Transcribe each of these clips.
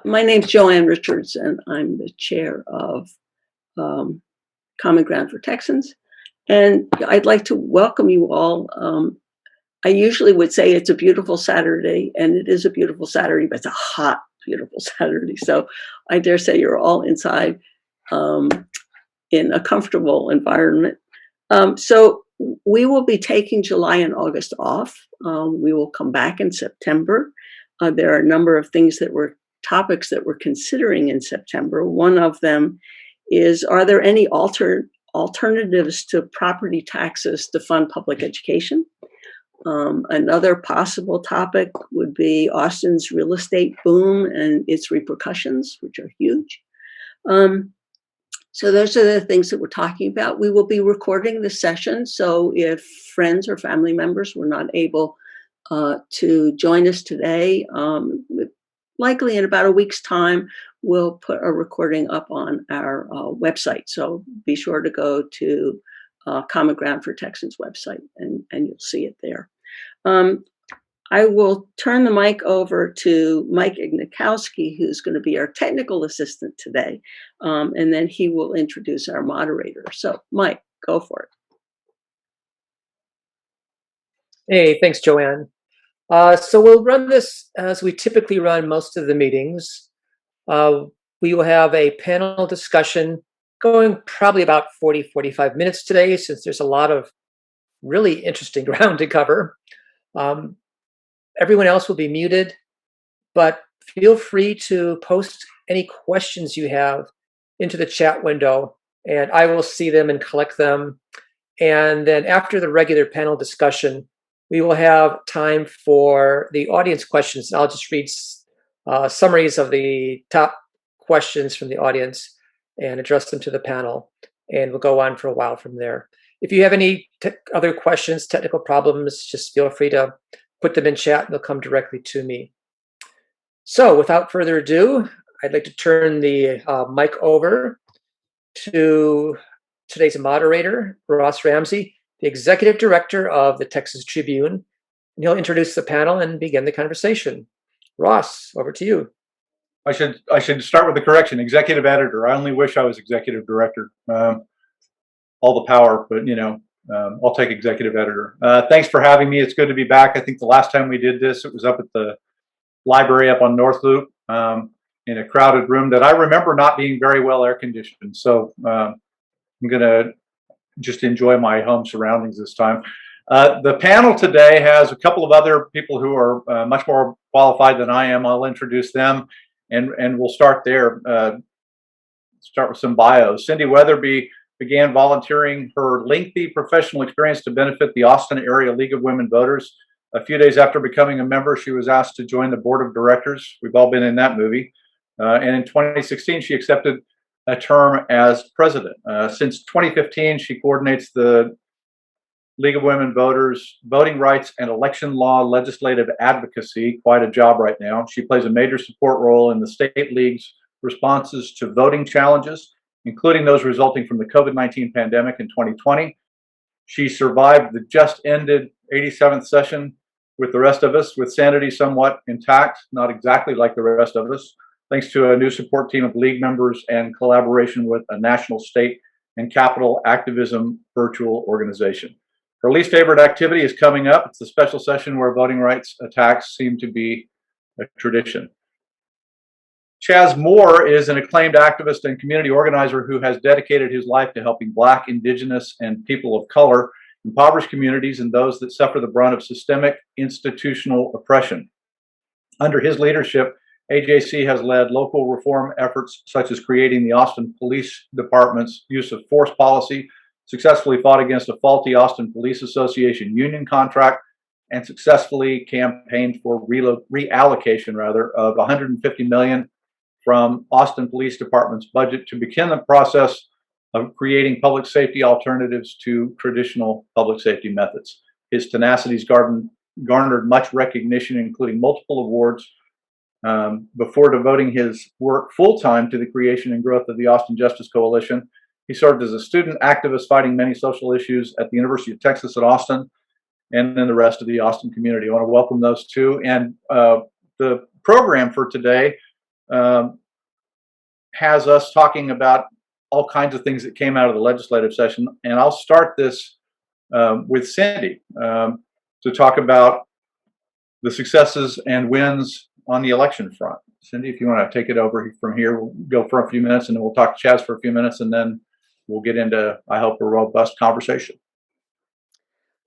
My name's Joanne Richards, and I'm the chair of Common Ground for Texans. And I'd like to welcome you all. I usually would say it's a beautiful Saturday, and it is a beautiful Saturday, but it's a hot, beautiful Saturday. So I dare say you're all inside in a comfortable environment. So we will be taking July and August off. We will come back in September. There are a number of topics that we're considering in September. One of them is, are there any alternatives to property taxes to fund public education? Another possible topic would be Austin's real estate boom and its repercussions, which are huge. So those are the things that we're talking about. We will be recording the session, so if friends or family members were not able to join us today, likely in about a week's time, we'll put a recording up on our website. So be sure to go to Common Ground for Texans website, and you'll see it there. I will turn the mic over to Mike Ignikowski, who's going to be our technical assistant today, and then he will introduce our moderator. So, Mike, go for it. Hey, thanks, Joanne. So we'll run this as we typically run most of the meetings. We will have a panel discussion going probably about 45 minutes today, since there's a lot of really interesting ground to cover. Everyone else will be muted, but feel free to post any questions you have into the chat window, and I will see them and collect them. And then after the regular panel discussion, we will have time for the audience questions. I'll just read summaries of the top questions from the audience and address them to the panel, and we'll go on for a while from there. If you have any other questions, technical problems, just feel free to put them in chat and they'll come directly to me. So without further ado, I'd like to turn the mic over to today's moderator, Ross Ramsey, the executive director of the Texas Tribune, and he'll introduce the panel and begin the conversation. Ross, over to you. I should start with the correction. Executive editor. I only wish I was executive director. All the power, but I'll take executive editor. Thanks for having me. It's good to be back. I think the last time we did this, it was up at the library up on North Loop in a crowded room that I remember not being very well air conditioned. So I'm going to just enjoy my home surroundings this time. The panel today has a couple of other people who are much more qualified than I am. I'll introduce them, and we'll start there. Start with some bios. Cinde Weatherby began volunteering her lengthy professional experience to benefit the Austin Area League of Women Voters. A few days after becoming a member, she was asked to join the board of directors. We've all been in that movie. And in 2016, she accepted a term as president. Since 2015, she coordinates the League of Women Voters, voting rights and election law legislative advocacy. Quite a job right now. She plays a major support role in the state league's responses to voting challenges, including those resulting from the COVID-19 pandemic in 2020. She survived the just ended 87th session with the rest of us, with sanity somewhat intact, not exactly like the rest of us, thanks to a new support team of league members and collaboration with a national, state, and capital activism virtual organization. Her least favorite activity is coming up. It's the special session where voting rights attacks seem to be a tradition. Chaz Moore is an acclaimed activist and community organizer who has dedicated his life to helping Black, Indigenous, and people of color, impoverished communities, and those that suffer the brunt of systemic institutional oppression. Under his leadership, AJC has led local reform efforts such as creating the Austin Police Department's use of force policy, successfully fought against a faulty Austin Police Association union contract, and successfully campaigned for reallocation of $150 million from Austin Police Department's budget to begin the process of creating public safety alternatives to traditional public safety methods. His tenacity's garnered much recognition, including multiple awards, before devoting his work full-time to the creation and growth of the Austin Justice Coalition. He served as a student activist fighting many social issues at the University of Texas at Austin, and then the rest of the Austin community. I want to welcome those two. And the program for today has us talking about all kinds of things that came out of the legislative session. And I'll start this with Cinde to talk about the successes and wins on the election front. Cinde, if you want to take it over from here, we'll go for a few minutes and then we'll talk to Chaz for a few minutes and then we'll get into, I hope, a robust conversation.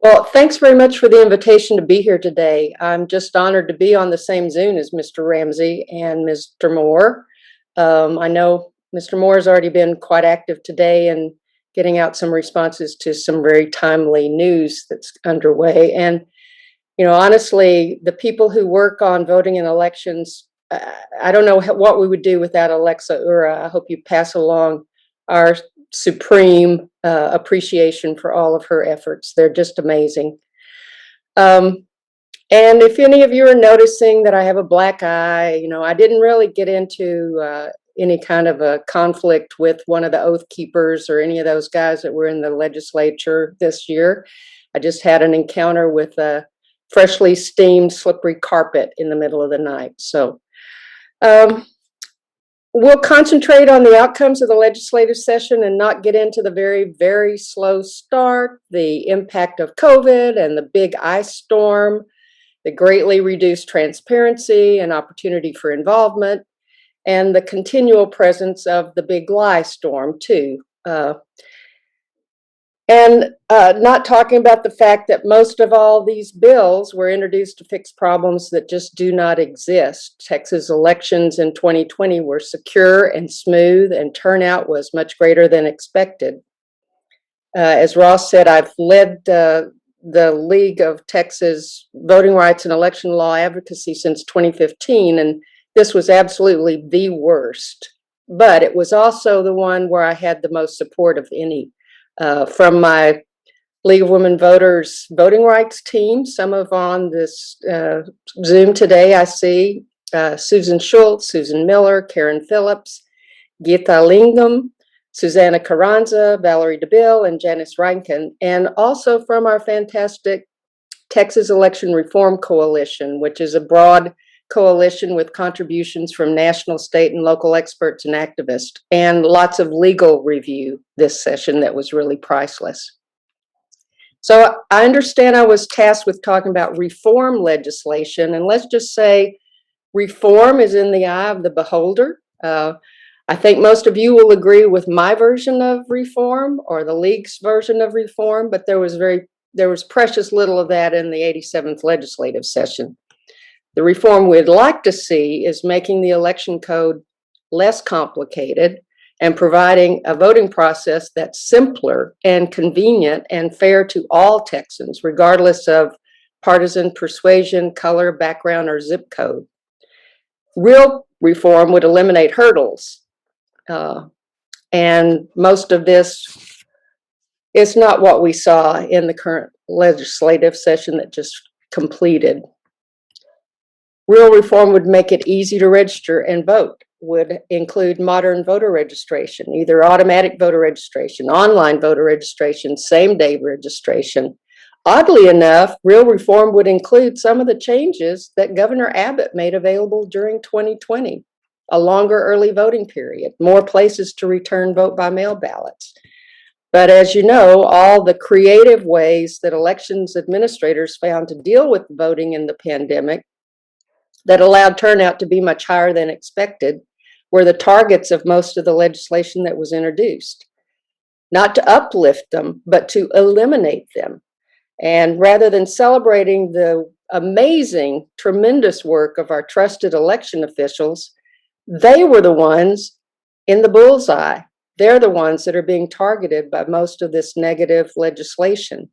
Well, thanks very much for the invitation to be here today. I'm just honored to be on the same Zoom as Mr. Ramsey and Mr. Moore. I know Mr. Moore has already been quite active today in getting out some responses to some very timely news that's underway. And, you know, honestly, the people who work on voting in elections, I don't know what we would do without Alexa Ura. I hope you pass along our supreme appreciation for all of her efforts. They're just amazing. And if any of you are noticing that I have a black eye, you know, I didn't really get into any kind of a conflict with one of the Oath Keepers or any of those guys that were in the legislature this year. I just had an encounter with a freshly steamed slippery carpet in the middle of the night. So we'll concentrate on the outcomes of the legislative session and not get into the very, very slow start, the impact of COVID and the big ice storm, the greatly reduced transparency and opportunity for involvement, and the continual presence of the big lie storm, too. And not talking about the fact that most of all these bills were introduced to fix problems that just do not exist. Texas elections in 2020 were secure and smooth, and turnout was much greater than expected. As Ross said, I've led the League of Texas Voting Rights and Election Law Advocacy since 2015, and this was absolutely the worst. But it was also the one where I had the most support of any. From my League of Women Voters voting rights team, some of on this Zoom today, I see Susan Schultz, Susan Miller, Karen Phillips, Gita Lingam, Susanna Carranza, Valerie DeBille, and Janice Rankin, and also from our fantastic Texas Election Reform Coalition, which is a broad coalition with contributions from national, state, and local experts and activists, and lots of legal review this session that was really priceless. So I understand I was tasked with talking about reform legislation, and let's just say reform is in the eye of the beholder. I think most of you will agree with my version of reform or the League's version of reform, but there was precious little of that in the 87th legislative session. The reform we'd like to see is making the election code less complicated and providing a voting process that's simpler and convenient and fair to all Texans, regardless of partisan persuasion, color, background, or zip code. Real reform would eliminate hurdles. And most of this is not what we saw in the current legislative session that just completed. Real reform would make it easy to register and vote, would include modern voter registration, either automatic voter registration, online voter registration, same-day registration. Oddly enough, real reform would include some of the changes that Governor Abbott made available during 2020, a longer early voting period, more places to return vote by mail ballots. But as you know, all the creative ways that elections administrators found to deal with voting in the pandemic that allowed turnout to be much higher than expected were the targets of most of the legislation that was introduced. Not to uplift them, but to eliminate them. And rather than celebrating the amazing, tremendous work of our trusted election officials, they were the ones in the bullseye. They're the ones that are being targeted by most of this negative legislation,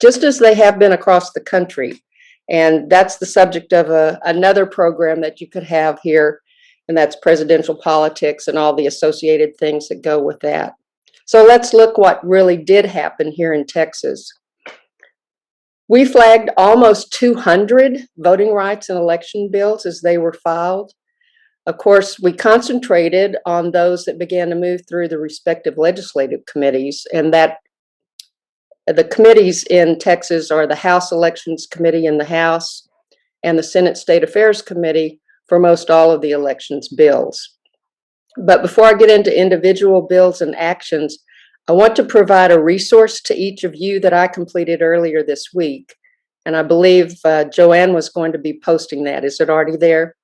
just as they have been across the country. And that's the subject of another program that you could have here, and that's presidential politics and all the associated things that go with that. So let's look what really did happen here in Texas. We flagged almost 200 voting rights and election bills as they were filed. Of course, we concentrated on those that began to move through the respective legislative committees, and that the committees in Texas are the House Elections Committee in the House and the Senate State Affairs Committee for most all of the elections bills. But before I get into individual bills and actions, I want to provide a resource to each of you that I completed earlier this week. And I believe Joanne was going to be posting that. Is it already there?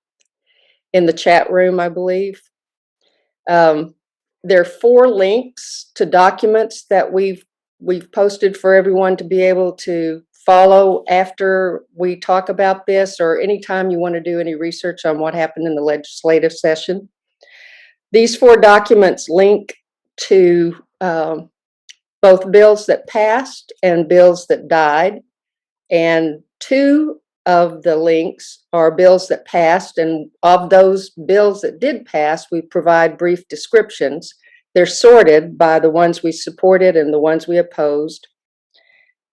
In the chat room, I believe. There are 4 links to documents that we've posted for everyone to be able to follow after we talk about this, or anytime you want to do any research on what happened in the legislative session. These 4 documents link to both bills that passed and bills that died. And 2 of the links are bills that passed. And of those bills that did pass, we provide brief descriptions. They're sorted by the ones we supported and the ones we opposed.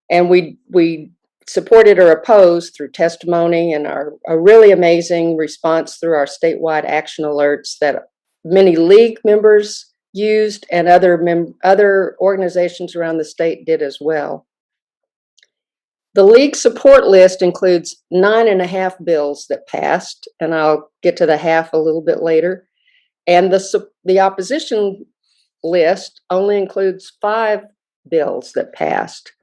And we supported or opposed through testimony and a really amazing response through our statewide action alerts that many league members used and other organizations around the state did as well. The league support list includes 9.5 bills that passed, and I'll get to the half a little bit later. And the opposition list only includes 5 bills that passed.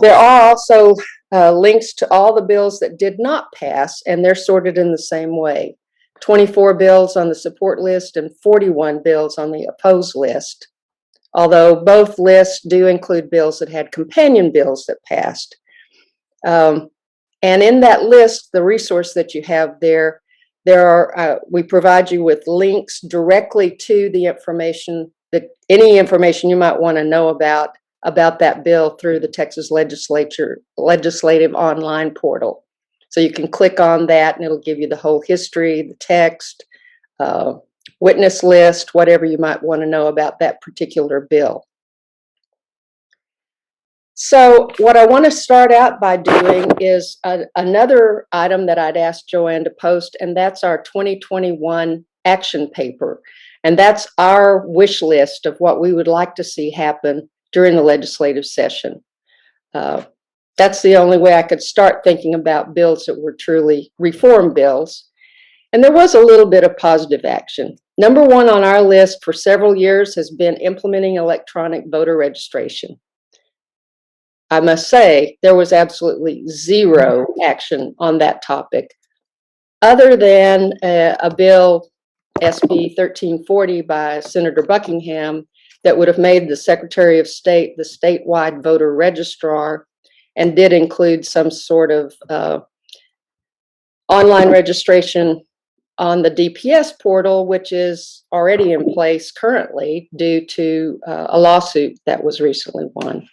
There are also links to all the bills that did not pass, and they're sorted in the same way. 24 bills on the support list and 41 bills on the opposed list. Although both lists do include bills that had companion bills that passed. And in that list, the resource that you have there are, we provide you with links directly to the information, any information you might want to know about that bill through the Texas legislature legislative online portal. So you can click on that and it'll give you the whole history, the text, witness list, whatever you might want to know about that particular bill. So what I want to start out by doing is another item that I'd asked Joanne to post, and that's our 2021 action paper. And that's our wish list of what we would like to see happen during the legislative session. That's the only way I could start thinking about bills that were truly reform bills. And there was a little bit of positive action. Number 1 on our list for several years has been implementing electronic voter registration. I must say, there was absolutely 0 action on that topic, other than a bill, SB 1340 by Senator Buckingham, that would have made the Secretary of State the statewide voter registrar, and did include some sort of online registration on the DPS portal, which is already in place currently due to a lawsuit that was recently won.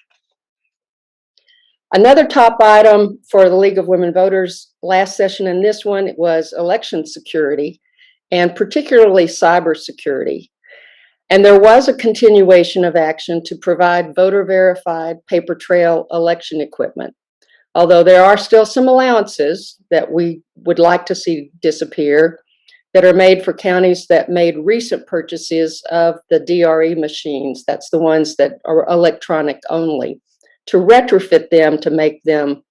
Another top item for the League of Women Voters last session and this one was election security, and particularly cybersecurity. And there was a continuation of action to provide voter-verified paper trail election equipment. Although there are still some allowances that we would like to see disappear that are made for counties that made recent purchases of the DRE machines. That's the ones that are electronic only, to retrofit them to make them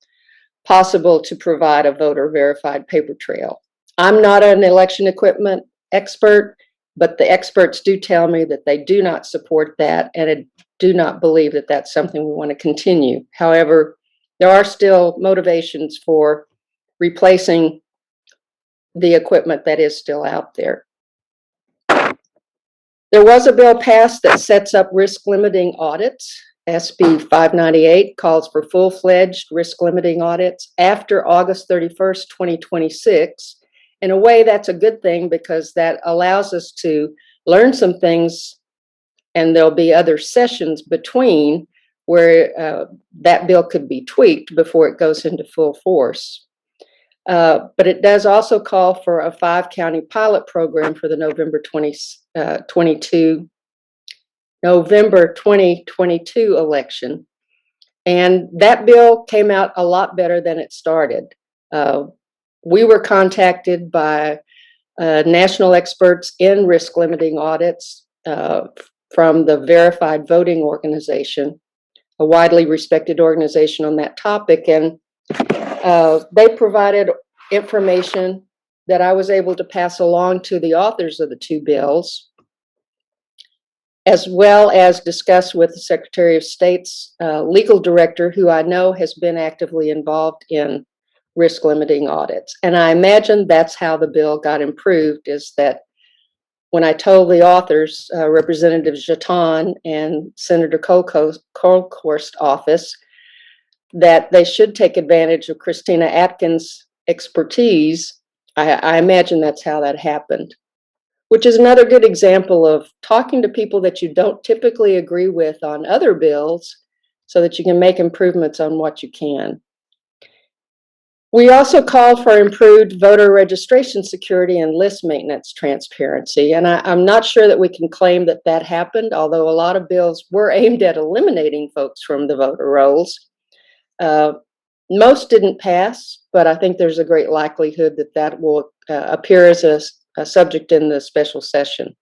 possible to provide a voter-verified paper trail. I'm not an election equipment expert, but the experts do tell me that they do not support that, and I do not believe that that's something we want to continue. However, there are still motivations for replacing the equipment that is still out there. There was a bill passed that sets up risk limiting audits. SB 598 calls for full-fledged risk limiting audits after August 31st, 2026. In a way, that's a good thing because that allows us to learn some things, and there'll be other sessions between where that bill could be tweaked before it goes into full force. But it does also call for a 5-county pilot program for the November 2022 election. And that bill came out a lot better than it started. We were contacted by national experts in risk limiting audits from the Verified Voting Organization, a widely respected organization on that topic. And they provided information that I was able to pass along to the authors of the two bills, as well as discuss with the Secretary of State's legal director, who I know has been actively involved in risk limiting audits. And I imagine that's how the bill got improved, is that when I told the authors, Representative Jeton and Senator Colhorst's office, that they should take advantage of Christina Atkins' expertise, I imagine that's how that happened. Which is another good example of talking to people that you don't typically agree with on other bills so that you can make improvements on what you can. We also call for improved voter registration security and list maintenance transparency. And I'm not sure that we can claim that that happened, although a lot of bills were aimed at eliminating folks from the voter rolls. Most didn't pass, but I think there's a great likelihood that that will appear as a subject in the special session.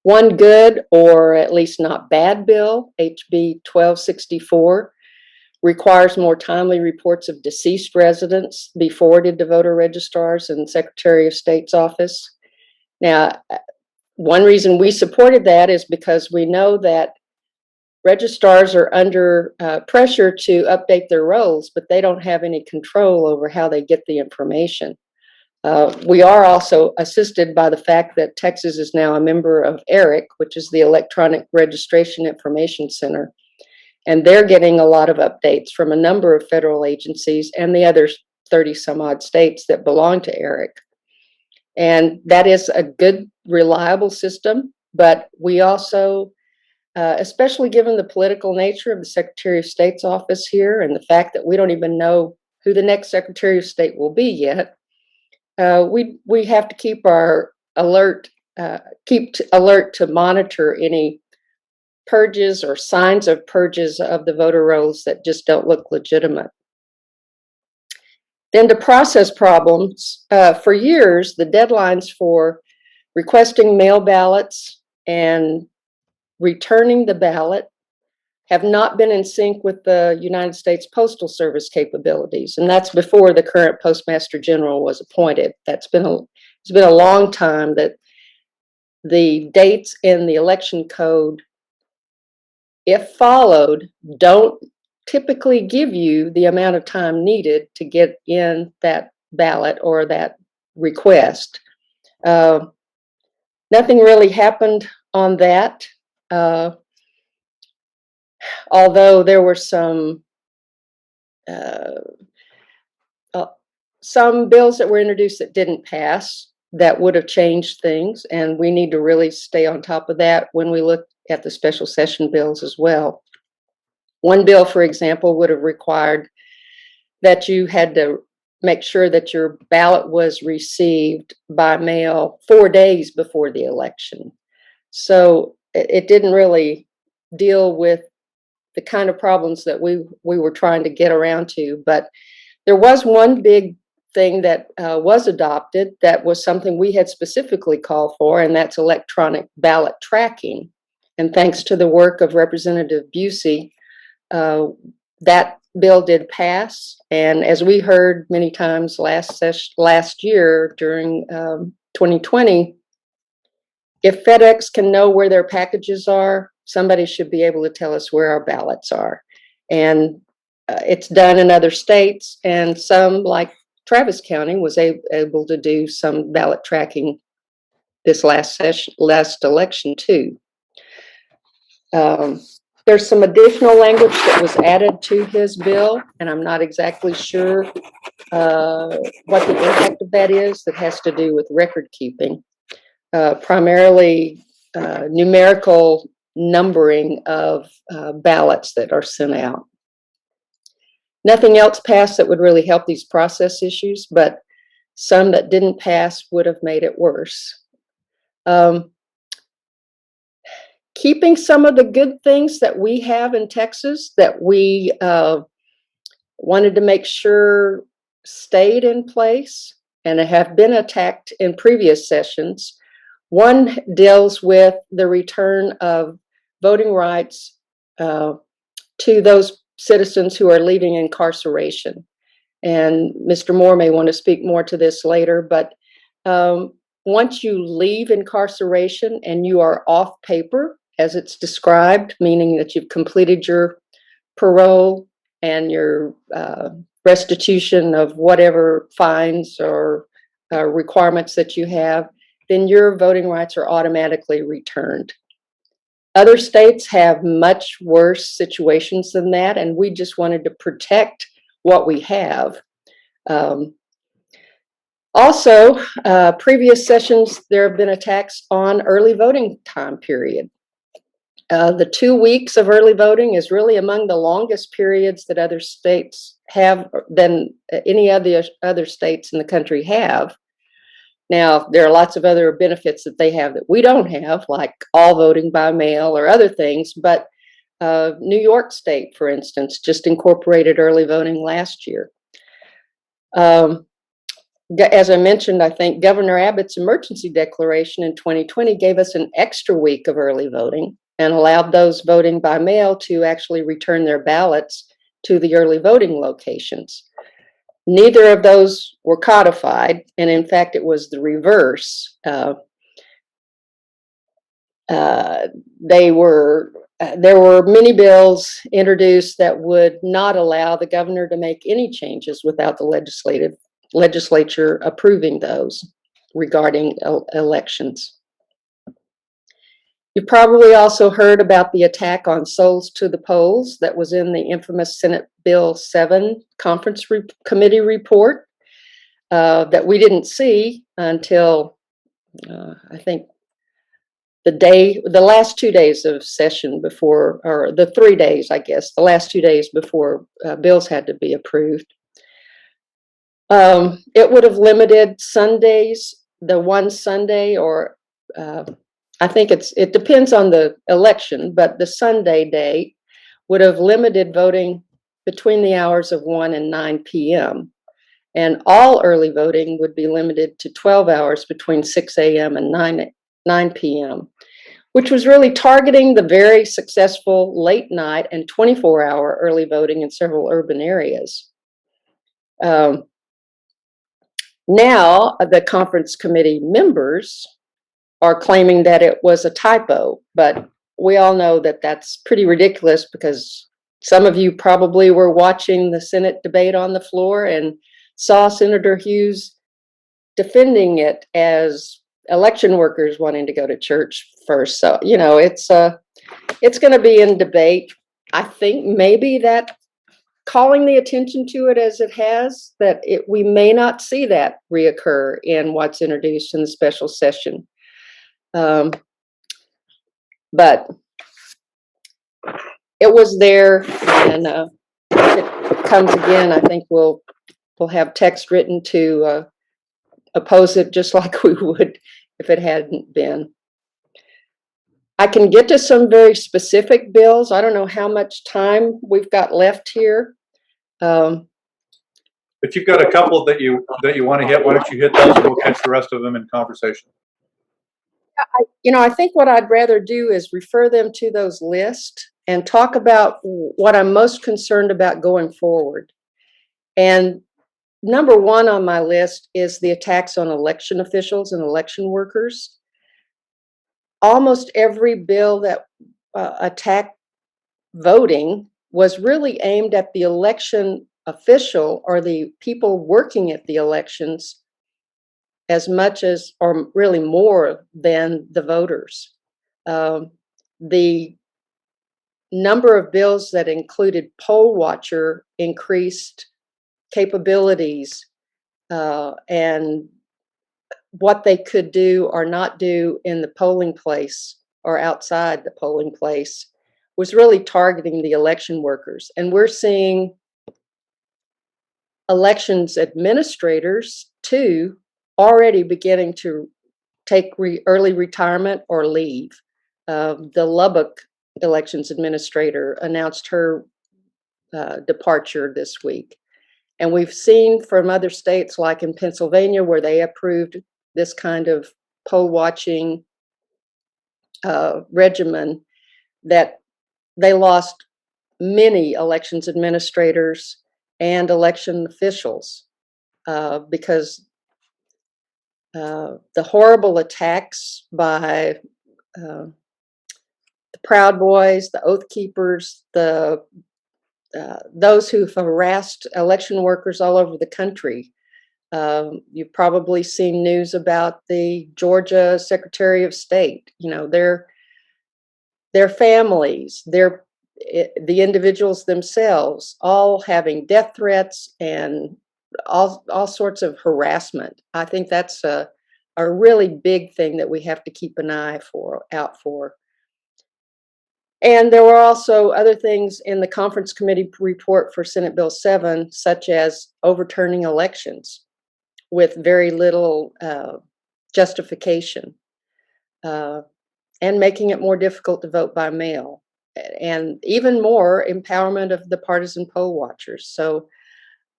One good, or at least not bad bill, HB 1264, requires more timely reports of deceased residents be forwarded to voter registrars and Secretary of State's office. Now, one reason we supported that is because we know that registrars are under pressure to update their rolls, but they don't have any control over how they get the information. We are also assisted by the fact that Texas is now a member of ERIC, which is the Electronic Registration Information Center, and they're getting a lot of updates from a number of federal agencies and the other 30 some odd states that belong to ERIC. And that is a good, reliable system, but we also, especially given the political nature of the Secretary of State's office here and the fact that we don't even know who the next Secretary of State will be yet, we have to keep our alert, alert to monitor any purges or signs of purges of the voter rolls that just don't look legitimate. Then to process problems, for years, the deadlines for requesting mail ballots and returning the ballot have not been in sync with the United States Postal Service capabilities. And that's before the current Postmaster General was appointed. It's been a long time that the dates in the election code, if followed, don't typically give you the amount of time needed to get in that ballot or that request. Nothing really happened on that. Although there were some bills that were introduced that didn't pass that would have changed things, and we need to really stay on top of that when we look at the special session bills as well. One bill, for example, would have required that you had to make sure that your ballot was received by mail 4 days before the election. So it didn't really deal with the kind of problems that we were trying to get around to. But there was one big thing that was adopted that was something we had specifically called for, and that's electronic ballot tracking. And thanks to the work of Representative Busey, that bill did pass. And as we heard many times last year during 2020, if FedEx can know where their packages are, somebody should be able to tell us where our ballots are. And it's done in other states, and some, like Travis County, was able to do some ballot tracking this last election too. There's some additional language that was added to his bill, and I'm not exactly sure what the impact of that is. That has to do with record keeping, primarily numerical numbering of ballots that are sent out. Nothing else passed that would really help these process issues, but some that didn't pass would have made it worse. Keeping some of the good things that we have in Texas that we wanted to make sure stayed in place and have been attacked in previous sessions. One deals with the return of voting rights to those citizens who are leaving incarceration. and Mr. Moore may want to speak more to this later, but once you leave incarceration and you are off paper, as it's described, meaning that you've completed your parole and your restitution of whatever fines or requirements that you have, then your voting rights are automatically returned. Other states have much worse situations than that, and we just wanted to protect what we have. Also, previous sessions, there have been attacks on early voting time period. The 2 weeks of early voting is really among the longest periods that other states have than any other states in the country have. Now, there are lots of other benefits that they have that we don't have, like all voting by mail or other things, but New York State, for instance, just incorporated early voting last year. As I mentioned, I think Governor Abbott's emergency declaration in 2020 gave us an extra week of early voting and allowed those voting by mail to actually return their ballots to the early voting locations. Neither of those were codified, and in fact, it was the reverse. There were many bills introduced that would not allow the governor to make any changes without the legislature approving those regarding elections. You probably also heard about the attack on souls to the polls that was in the infamous Senate Bill 7 conference committee report that we didn't see until I think the last 2 days of session before, or the 3 days, I guess, the last 2 days before bills had to be approved. It would have limited Sundays, the one Sunday, or I think it depends on the election, but the Sunday day would have limited voting between the hours of 1 and 9 p.m. And all early voting would be limited to 12 hours between 6 a.m. and 9 p.m., which was really targeting the very successful late night and 24-hour early voting in several urban areas. Now, the conference committee members are claiming that it was a typo, but we all know that that's pretty ridiculous because some of you probably were watching the Senate debate on the floor and saw Senator Hughes defending it as election workers wanting to go to church first. So, you know, it's going to be in debate. I think maybe that calling the attention to it as it has, that we may not see that reoccur in what's introduced in the special session. But it was there, and if it comes again, I think we'll have text written to oppose it just like we would if it hadn't been. I can get to some very specific bills. I don't know how much time we've got left here. If you've got a couple that you want to hit, why don't you hit those and we'll catch the rest of them in conversation. I think what I'd rather do is refer them to those lists and talk about what I'm most concerned about going forward. And number one on my list is the attacks on election officials and election workers. Almost every bill that attacked voting was really aimed at the election official or the people working at the elections as much as, or really more than, the voters. The number of bills that included poll watcher increased capabilities and what they could do or not do in the polling place or outside the polling place was really targeting the election workers. And we're seeing elections administrators too already beginning to take early retirement or leave. The Lubbock elections administrator announced her departure this week. And we've seen from other states, like in Pennsylvania, where they approved this kind of poll watching regimen, that they lost many elections administrators and election officials, because the horrible attacks by the Proud Boys, the Oath Keepers, those who've harassed election workers all over the country. You've probably seen news about the Georgia Secretary of State. You know, their families, the individuals themselves, all having death threats and all sorts of harassment. I think that's a really big thing that we have to keep an eye out for. And there were also other things in the conference committee report for Senate Bill 7, such as overturning elections with very little justification, and making it more difficult to vote by mail, and even more empowerment of the partisan poll watchers. So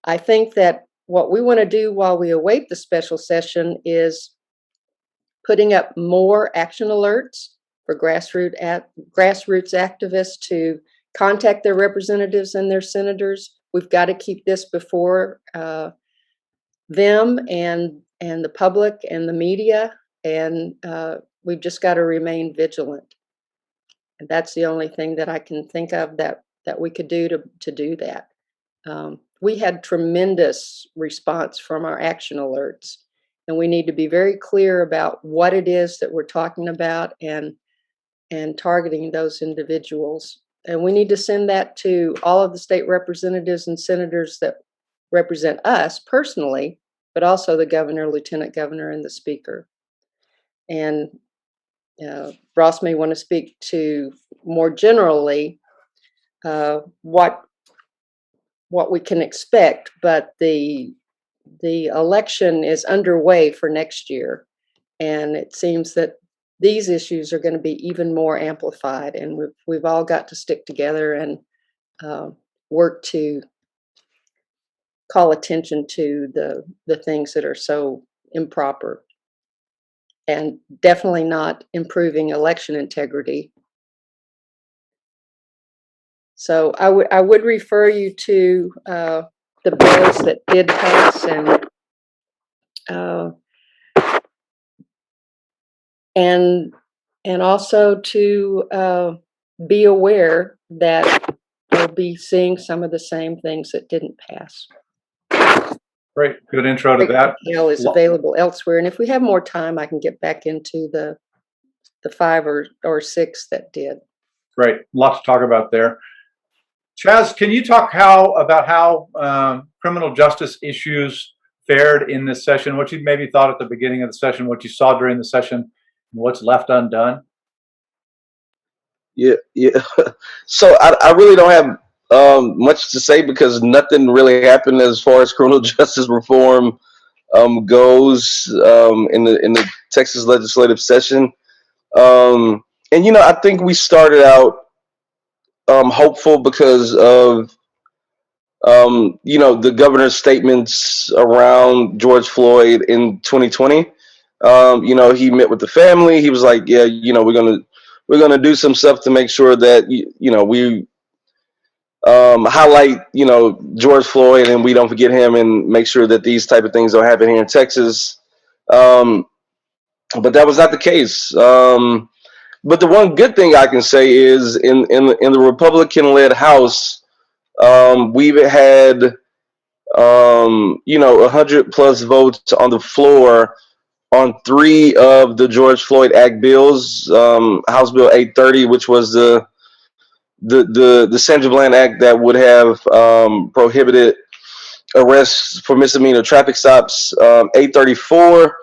I think that what we want to do while we await the special session is putting up more action alerts for grassroots activists to contact their representatives and their senators. We've got to keep this before them and the public and the media, and we've just got to remain vigilant. And that's the only thing that I can think of that we could do to do that. We had tremendous response from our action alerts, and we need to be very clear about what it is that we're talking about and targeting those individuals. And we need to send that to all of the state representatives and senators that represent us personally, but also the governor, lieutenant governor, and the speaker. And Ross may want to speak to more generally what we can expect, but the election is underway for next year, and it seems that these issues are going to be even more amplified, and we've all got to stick together and work to call attention to the things that are so improper and definitely not improving election integrity. So I would refer you to the bills that did pass, and also to be aware that we'll be seeing some of the same things that didn't pass. Great, good intro to that. Detail is available elsewhere, and if we have more time, I can get back into the 5 or 6 that did. Great, lots to talk about there. Chaz, can you talk about how criminal justice issues fared in this session? What you maybe thought at the beginning of the session, what you saw during the session, and what's left undone? Yeah. So I really don't have much to say because nothing really happened as far as criminal justice reform goes in the Texas legislative session. And I think we started out hopeful because of the governor's statements around George Floyd in 2020. He met with the family. He was like, yeah, we're gonna do some stuff to make sure that we highlight George Floyd and we don't forget him and make sure that these type of things don't happen here in Texas. But that was not the case. But the one good thing I can say is in the Republican-led House, we've had 100+ votes on the floor on 3 of the George Floyd Act bills. House Bill 830, which was the Sandra Bland Act that would have prohibited arrests for misdemeanor traffic stops. 834,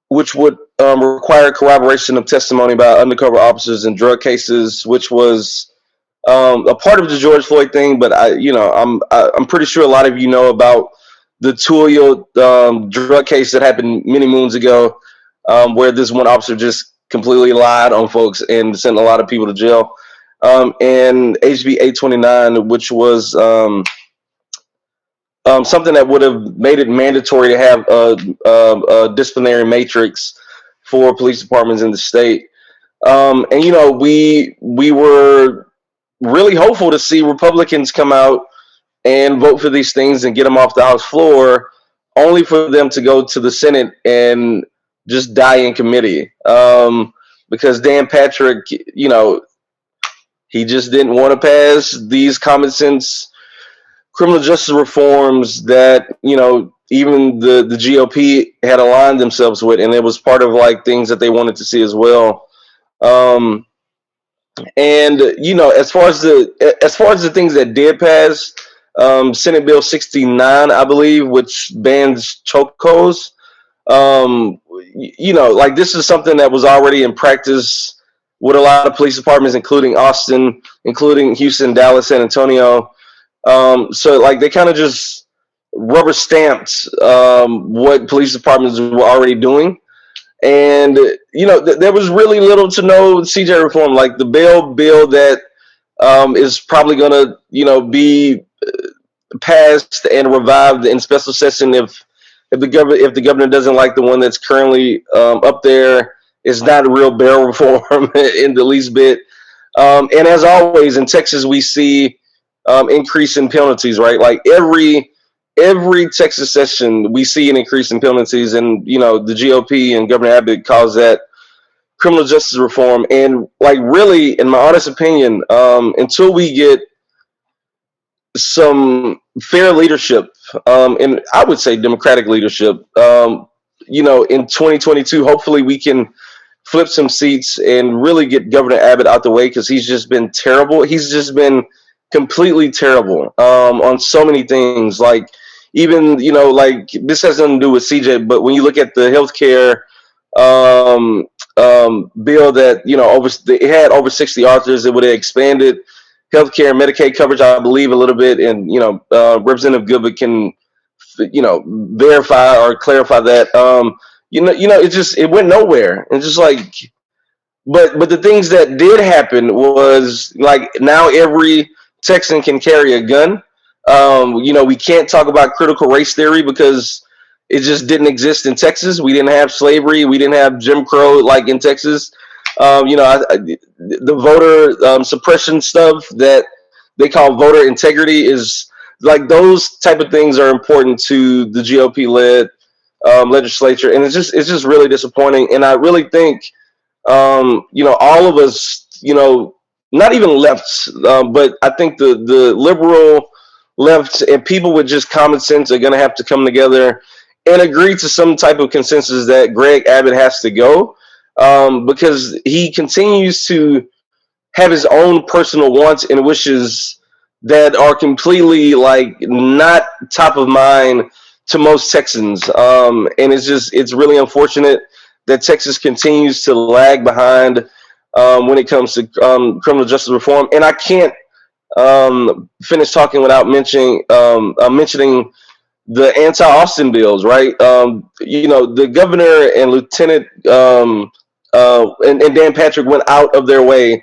which would require corroboration of testimony by undercover officers in drug cases, which was a part of the George Floyd thing. But I'm pretty sure a lot of you know about the Tullio drug case that happened many moons ago, where this one officer just completely lied on folks and sent a lot of people to jail. And HB 829, which was something that would have made it mandatory to have a disciplinary matrix for police departments in the state. And we were really hopeful to see Republicans come out and vote for these things and get them off the House floor, only for them to go to the Senate and just die in committee. Because Dan Patrick, he just didn't want to pass these common sense criminal justice reforms that, even the GOP had aligned themselves with, and it was part of like things that they wanted to see as well. And as far as the things that did pass, Senate Bill 69, I believe, which bans chokeholds. Like this is something that was already in practice with a lot of police departments, including Austin, including Houston, Dallas, San Antonio. So like they kind of just rubber stamped what police departments were already doing. And, there was really little to no CJ reform. Like the bill that is probably going to, be passed and revived in special session if the governor doesn't like the one that's currently up there. It's not a real bail reform in the least bit. And as always in Texas, we see increase in penalties, right? Like every Texas session, we see an increase in penalties, and the GOP and Governor Abbott calls that criminal justice reform. And like really, in my honest opinion, until we get some fair leadership, and I would say democratic leadership, in 2022, hopefully we can flip some seats and really get Governor Abbott out the way, because he's just been terrible. He's just been completely terrible on so many things. Like even, like this has nothing to do with CJ, but when you look at the healthcare bill that, it had over 60 authors, it would have expanded healthcare and Medicaid coverage, I believe, a little bit. And, Representative Goodman can, verify or clarify that. It went nowhere. And just like, but the things that did happen was like now every Texan can carry a gun. We can't talk about critical race theory because it just didn't exist in Texas. We didn't have slavery. We didn't have Jim Crow like in Texas. The voter suppression stuff that they call voter integrity is like those type of things are important to the GOP-led legislature, and it's just really disappointing. And I really think all of us, not even left, but I think the liberal left and people with just common sense are going to have to come together and agree to some type of consensus that Greg Abbott has to go, because he continues to have his own personal wants and wishes that are completely like not top of mind to most Texans. And it's really unfortunate that Texas continues to lag behind when it comes to criminal justice reform. And I can't finish talking without mentioning the anti-Austin bills, right? The governor and lieutenant and Dan Patrick went out of their way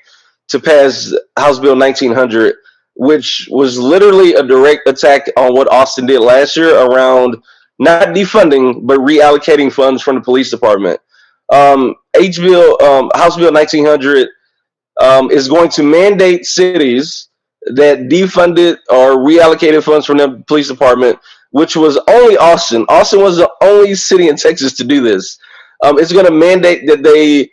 to pass House Bill 1900, which was literally a direct attack on what Austin did last year around not defunding, but reallocating funds from the police department. House Bill 1900 is going to mandate cities that defunded or reallocated funds from the police department, which was only Austin. Austin was the only city in Texas to do this. It's going to mandate that they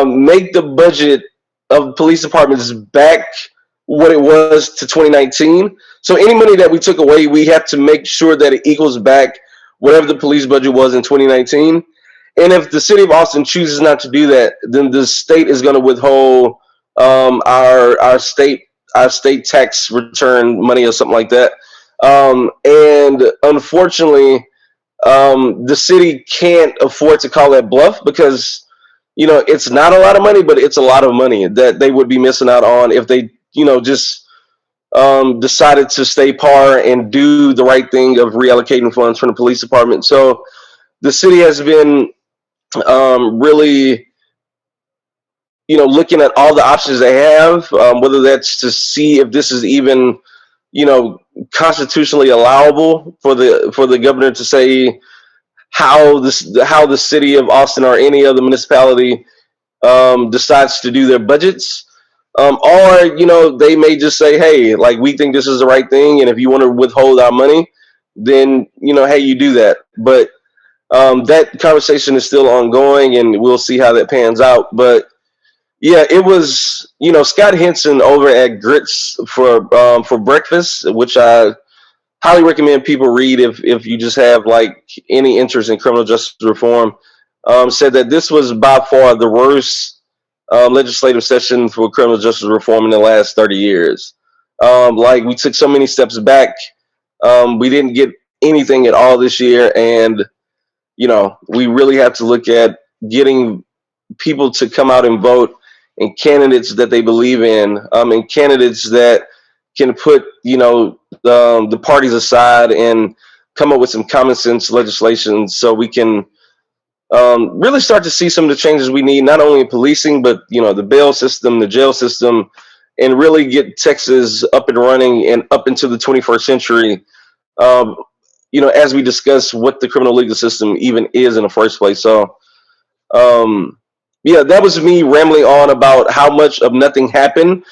make the budget of police departments back what it was to 2019. So any money that we took away, we have to make sure that it equals back whatever the police budget was in 2019. And if the city of Austin chooses not to do that, then the state is going to withhold our state tax return money or something like that. And unfortunately, the city can't afford to call that bluff because, it's not a lot of money, but it's a lot of money that they would be missing out on if they, just decided to stay par and do the right thing of reallocating funds from the police department. So the city has been really, looking at all the options they have, whether that's to see if this is even, constitutionally allowable for the governor to say how the city of Austin or any other municipality decides to do their budgets. Or, they may just say, hey, like, we think this is the right thing, and if you want to withhold our money, then, hey, you do that. But that conversation is still ongoing, and we'll see how that pans out. But yeah, it was, Scott Henson over at Grits for breakfast, which I highly recommend people read if you just have like any interest in criminal justice reform. Said that this was by far the worst legislative session for criminal justice reform in the last 30 years. Like, we took so many steps back. We didn't get anything at all this year, and we really have to look at getting people to come out and vote, and candidates that they believe in, and candidates that can put the parties aside and come up with some common sense legislation, so we can really start to see some of the changes we need, not only in policing, but the bail system, the jail system, and really get Texas up and running and up into the 21st century. As we discuss what the criminal legal system even is in the first place. So, yeah, that was me rambling on about how much of nothing happened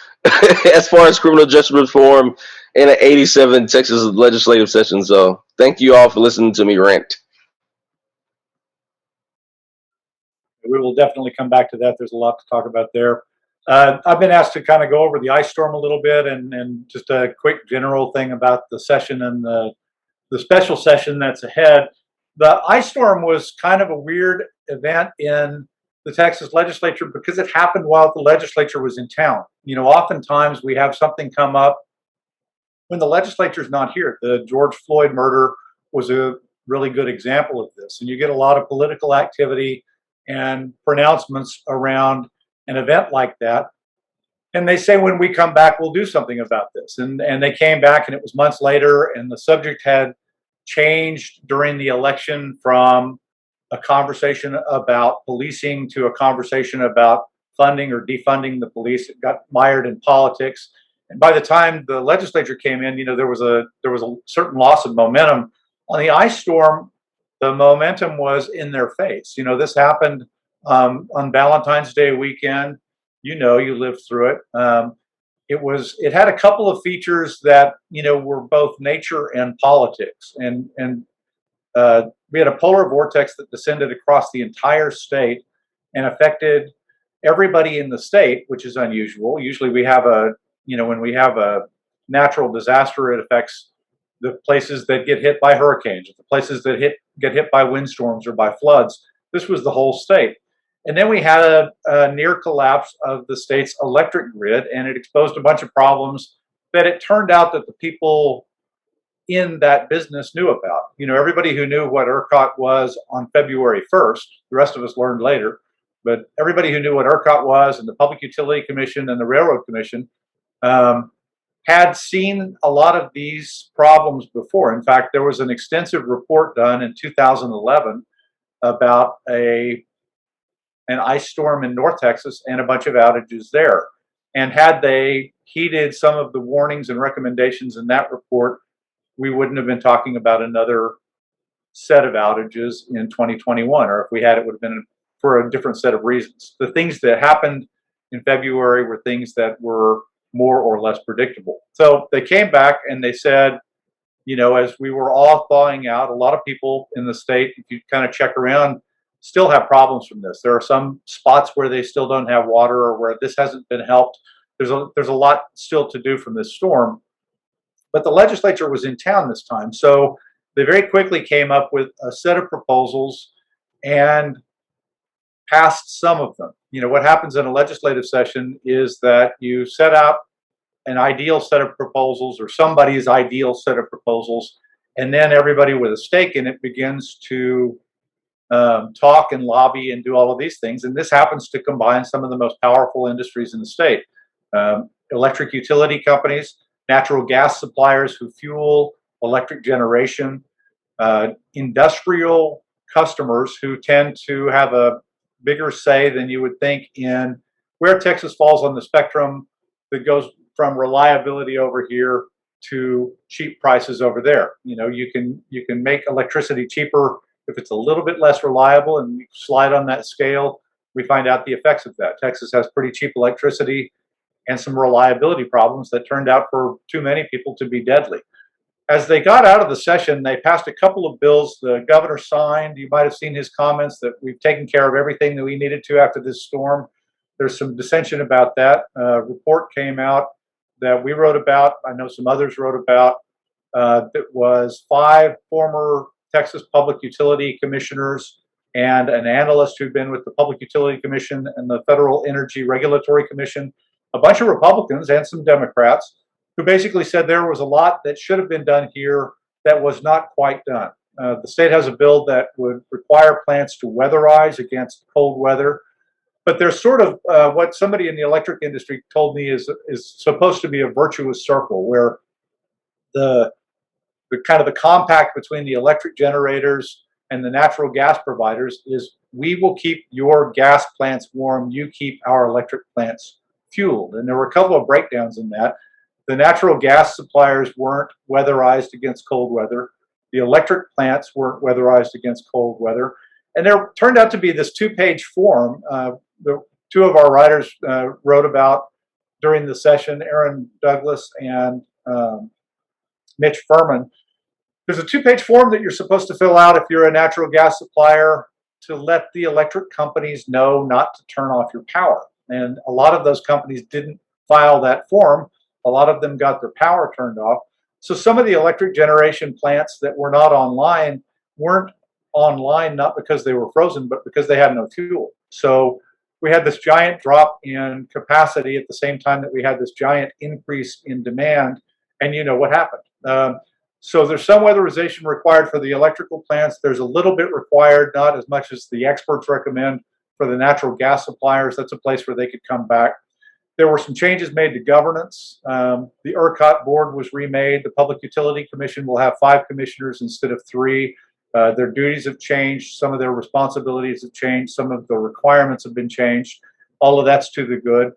as far as criminal justice reform in an 87 Texas legislative session. So, thank you all for listening to me rant. We will definitely come back to that. There's a lot to talk about there. I've been asked to kind of go over the ice storm a little bit, and just a quick general thing about the session and the special session that's ahead. The ice storm was kind of a weird event in the Texas legislature because it happened while the legislature was in town. Oftentimes we have something come up when the legislature's not here. The George Floyd murder was a really good example of this. And you get a lot of political activity and pronouncements around an event like that. And they say, when we come back, we'll do something about this. And they came back, and it was months later, and the subject had changed during the election from a conversation about policing to a conversation about funding or defunding the police. It got mired in politics. And by the time the legislature came in, there was a certain loss of momentum. On the ice storm, the momentum was in their face. This happened on Valentine's Day weekend. You lived through it. It had a couple of features that were both nature and politics, and we had a polar vortex that descended across the entire state and affected everybody in the state, which is unusual. Usually, we have when we have a natural disaster, it affects the places that get hit by hurricanes, the places that get hit by windstorms or by floods. This was the whole state. And then we had a near collapse of the state's electric grid, and it exposed a bunch of problems that it turned out that the people in that business knew about. Everybody who knew what ERCOT was on February 1st, the rest of us learned later, but everybody who knew what ERCOT was, and the Public Utility Commission and the Railroad Commission, had seen a lot of these problems before. In fact, there was an extensive report done in 2011 about an ice storm in North Texas and a bunch of outages there. And had they heeded some of the warnings and recommendations in that report, we wouldn't have been talking about another set of outages in 2021. Or if we had, it would have been for a different set of reasons. The things that happened in February were things that were more or less predictable. So they came back and they said, as we were all thawing out, a lot of people in the state, if you kind of check around, still have problems from this. There are some spots where they still don't have water, or where this hasn't been helped. There's a lot still to do from this storm. But the legislature was in town this time. So they very quickly came up with a set of proposals and passed some of them. What happens in a legislative session is that you set out an ideal set of proposals, or somebody's ideal set of proposals, and then everybody with a stake in it begins to talk and lobby and do all of these things. And this happens to combine some of the most powerful industries in the state. Electric utility companies, natural gas suppliers who fuel electric generation, industrial customers who tend to have a bigger say than you would think in where Texas falls on the spectrum that goes from reliability over here to cheap prices over there. You can make electricity cheaper if it's a little bit less reliable, and you slide on that scale, we find out the effects of that. Texas has pretty cheap electricity. and some reliability problems that turned out for too many people to be deadly. As they got out of the session, they passed a couple of bills the governor signed. You might have seen his comments that we've taken care of everything that we needed to after this storm. There's some dissension about that. A report came out that we wrote about, I know some others wrote about, that was 5 former Texas Public Utility Commissioners and an analyst who'd been with the Public Utility Commission and the Federal Energy Regulatory Commission, a bunch of Republicans and some Democrats, who basically said there was a lot that should have been done here that was not quite done. The state has a bill that would require plants to weatherize against cold weather, but there's sort of what somebody in the electric industry told me is supposed to be a virtuous circle where the kind of the compact between the electric generators and the natural gas providers is we will keep your gas plants warm, you keep our electric plants fueled. And there were a couple of breakdowns in that. The natural gas suppliers weren't weatherized against cold weather. The electric plants weren't weatherized against cold weather. And there turned out to be this 2-page form. The 2 of our writers wrote about during the session, Aaron Douglas and Mitch Furman. There's a 2-page form that you're supposed to fill out if you're a natural gas supplier to let the electric companies know not to turn off your power. And a lot of those companies didn't file that form. A lot of them got their power turned off. So some of the electric generation plants that were not online weren't online not because they were frozen, but because they had no fuel. So we had this giant drop in capacity at the same time that we had this giant increase in demand. And you know what happened. So there's some weatherization required for the electrical plants. There's a little bit required, not as much as the experts recommend for the natural gas suppliers. That's a place where they could come back. There were some changes made to governance. The ERCOT board was remade. The Public Utility Commission will have 5 commissioners instead of 3. Their duties have changed. Some of their responsibilities have changed. Some of the requirements have been changed. All of that's to the good.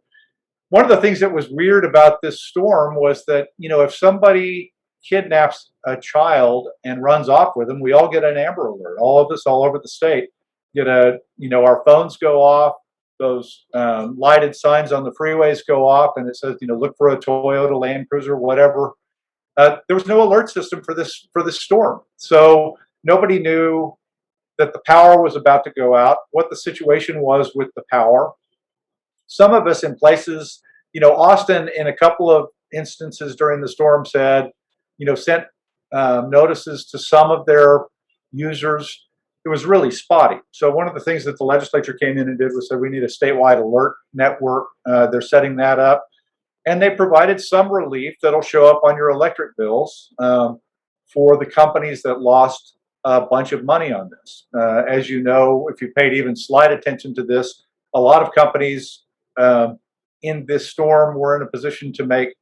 One of the things that was weird about this storm was that, you know, if somebody kidnaps a child and runs off with them, we all get an Amber Alert. All of us, all over the state, get a, you know, our phones go off. Those lighted signs on the freeways go off, and it says, you know, look for a Toyota, Land Cruiser, whatever. There was no alert system for this storm, so nobody knew that the power was about to go out, what the situation was with the power. Some of us in places, you know, Austin in a couple of instances during the storm said, you know, sent notices to some of their users. It was really spotty. So one of the things that the legislature came in and did was said we need a statewide alert network. They're setting that up. And they provided some relief that'll show up on your electric bills for the companies that lost a bunch of money on this. As you know, if you paid even slight attention to this, a lot of companies in this storm were in a position to make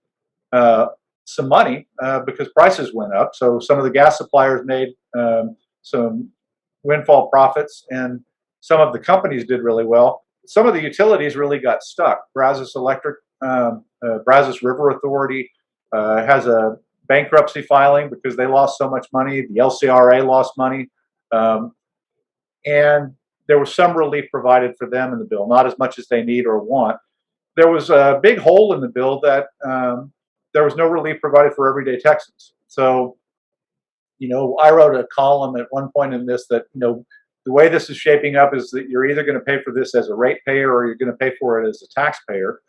some money because prices went up. So some of the gas suppliers made some windfall profits, and some of the companies did really well. Some of the utilities really got stuck. Brazos Electric, Brazos River Authority has a bankruptcy filing because they lost so much money. The LCRA lost money. And there was some relief provided for them in the bill, not as much as they need or want. There was a big hole in the bill that there was no relief provided for everyday Texans. So, you know, I wrote a column at one point in this that, you know, the way this is shaping up is that you're either going to pay for this as a ratepayer or you're going to pay for it as a taxpayer.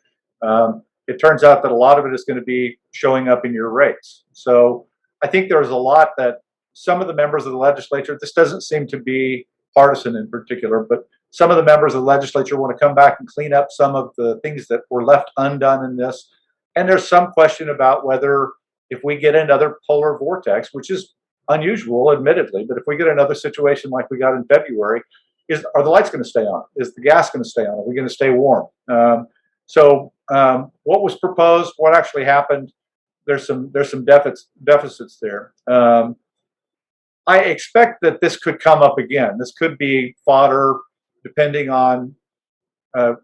It turns out that a lot of it is going to be showing up in your rates. So I think there's a lot that some of the members of the legislature, this doesn't seem to be partisan in particular, but some of the members of the legislature want to come back and clean up some of the things that were left undone in this. And there's some question about whether if we get another polar vortex, which is unusual, admittedly, but if we get another situation like we got in February, are the lights going to stay on? Is the gas going to stay on? Are we going to stay warm? So what was proposed, what actually happened, there's some deficits there. I expect that this could come up again. This could be fodder, depending on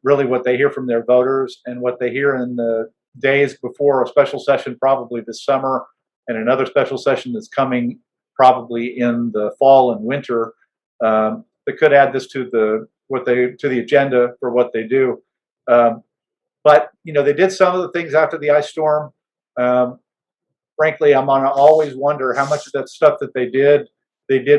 really what they hear from their voters and what they hear in the days before a special session, probably this summer, and another special session that's coming probably in the fall and winter. That could add this to the agenda for what they do. But, they did some of the things after the ice storm. Frankly, I'm going to always wonder how much of that stuff that they did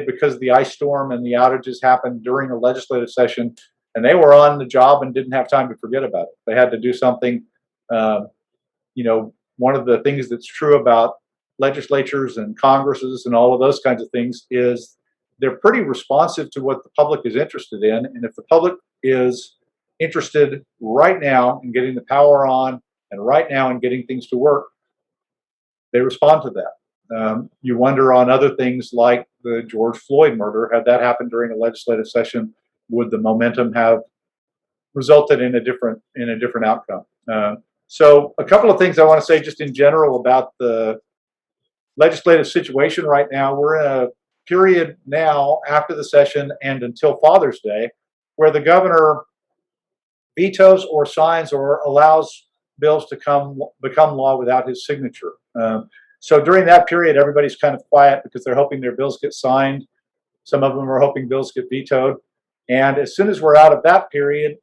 because the ice storm and the outages happened during a legislative session, and they were on the job and didn't have time to forget about it. They had to do something. One of the things that's true about legislatures and congresses and all of those kinds of things is they're pretty responsive to what the public is interested in. And if the public is interested right now in getting the power on and right now in getting things to work, they respond to that. You wonder on other things like the George Floyd murder, had that happened during a legislative session, would the momentum have resulted in a different outcome? So a couple of things I want to say just in general about the legislative situation right now. We're in a period now after the session and until Father's Day where the governor vetoes or signs or allows bills to become law without his signature. So during that period, everybody's kind of quiet because they're hoping their bills get signed. Some of them are hoping bills get vetoed. And as soon as we're out of that period,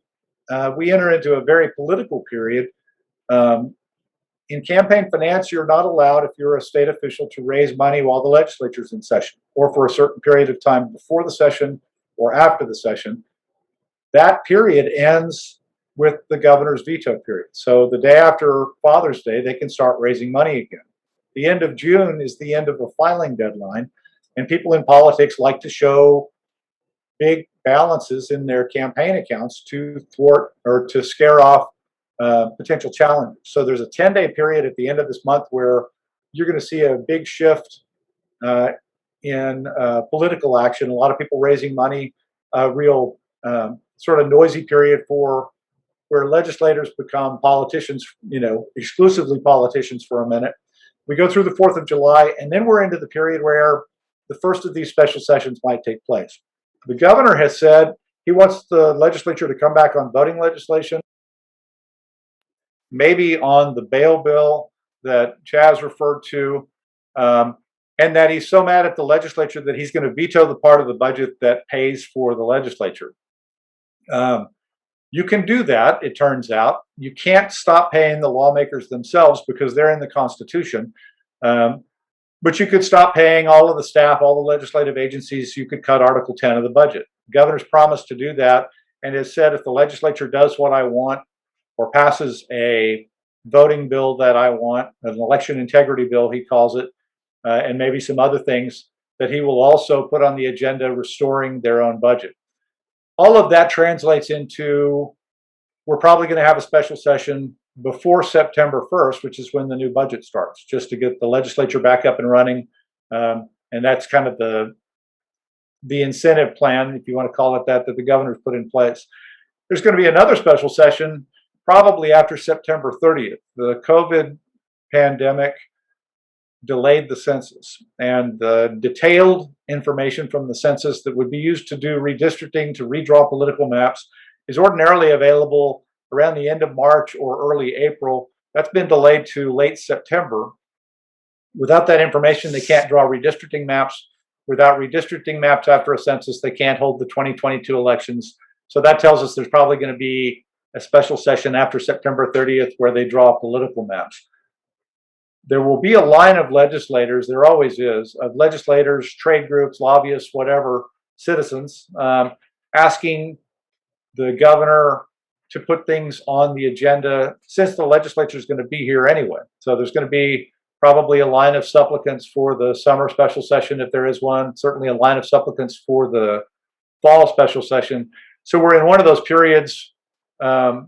we enter into a very political period. In campaign finance, you're not allowed, if you're a state official, to raise money while the legislature's in session or for a certain period of time before the session or after the session. That period ends with the governor's veto period. So the day after Father's Day, they can start raising money again. The end of June is the end of a filing deadline, and people in politics like to show big balances in their campaign accounts to thwart or to scare off potential challenges. So there's a 10-day period at the end of this month where you're going to see a big shift in political action. A lot of people raising money, a real sort of noisy period for where legislators become politicians, exclusively politicians for a minute. We go through the 4th of July, and then we're into the period where the first of these special sessions might take place. The governor has said he wants the legislature to come back on voting legislation, maybe on the bail bill that Chaz referred to, and that he's so mad at the legislature that he's going to veto the part of the budget that pays for the legislature. You can do that, it turns out. You can't stop paying the lawmakers themselves because they're in the Constitution. But you could stop paying all of the staff, all the legislative agencies. You could cut Article 10 of the budget. The governor's promised to do that and has said if the legislature does what I want or passes a voting bill that I want, an election integrity bill, he calls it, and maybe some other things, that he will also put on the agenda restoring their own budget. All of that translates into we're probably going to have a special session before September 1st, which is when the new budget starts, just to get the legislature back up and running. And that's kind of the incentive plan, if you want to call it that the governor's put in place. There's going to be another special session probably after September 30th. The COVID pandemic delayed the census, and the detailed information from the census that would be used to do redistricting, to redraw political maps, is ordinarily available around the end of March or early April. That's been delayed to late September. Without that information, they can't draw redistricting maps. Without redistricting maps after a census, they can't hold the 2022 elections. So that tells us there's probably going to be a special session after September 30th where they draw political maps. There will be a line of legislators, there always is, of legislators, trade groups, lobbyists, whatever, citizens, asking the governor to put things on the agenda since the legislature is going to be here anyway. So there's going to be probably a line of supplicants for the summer special session if there is one, certainly a line of supplicants for the fall special session. So we're in one of those periods that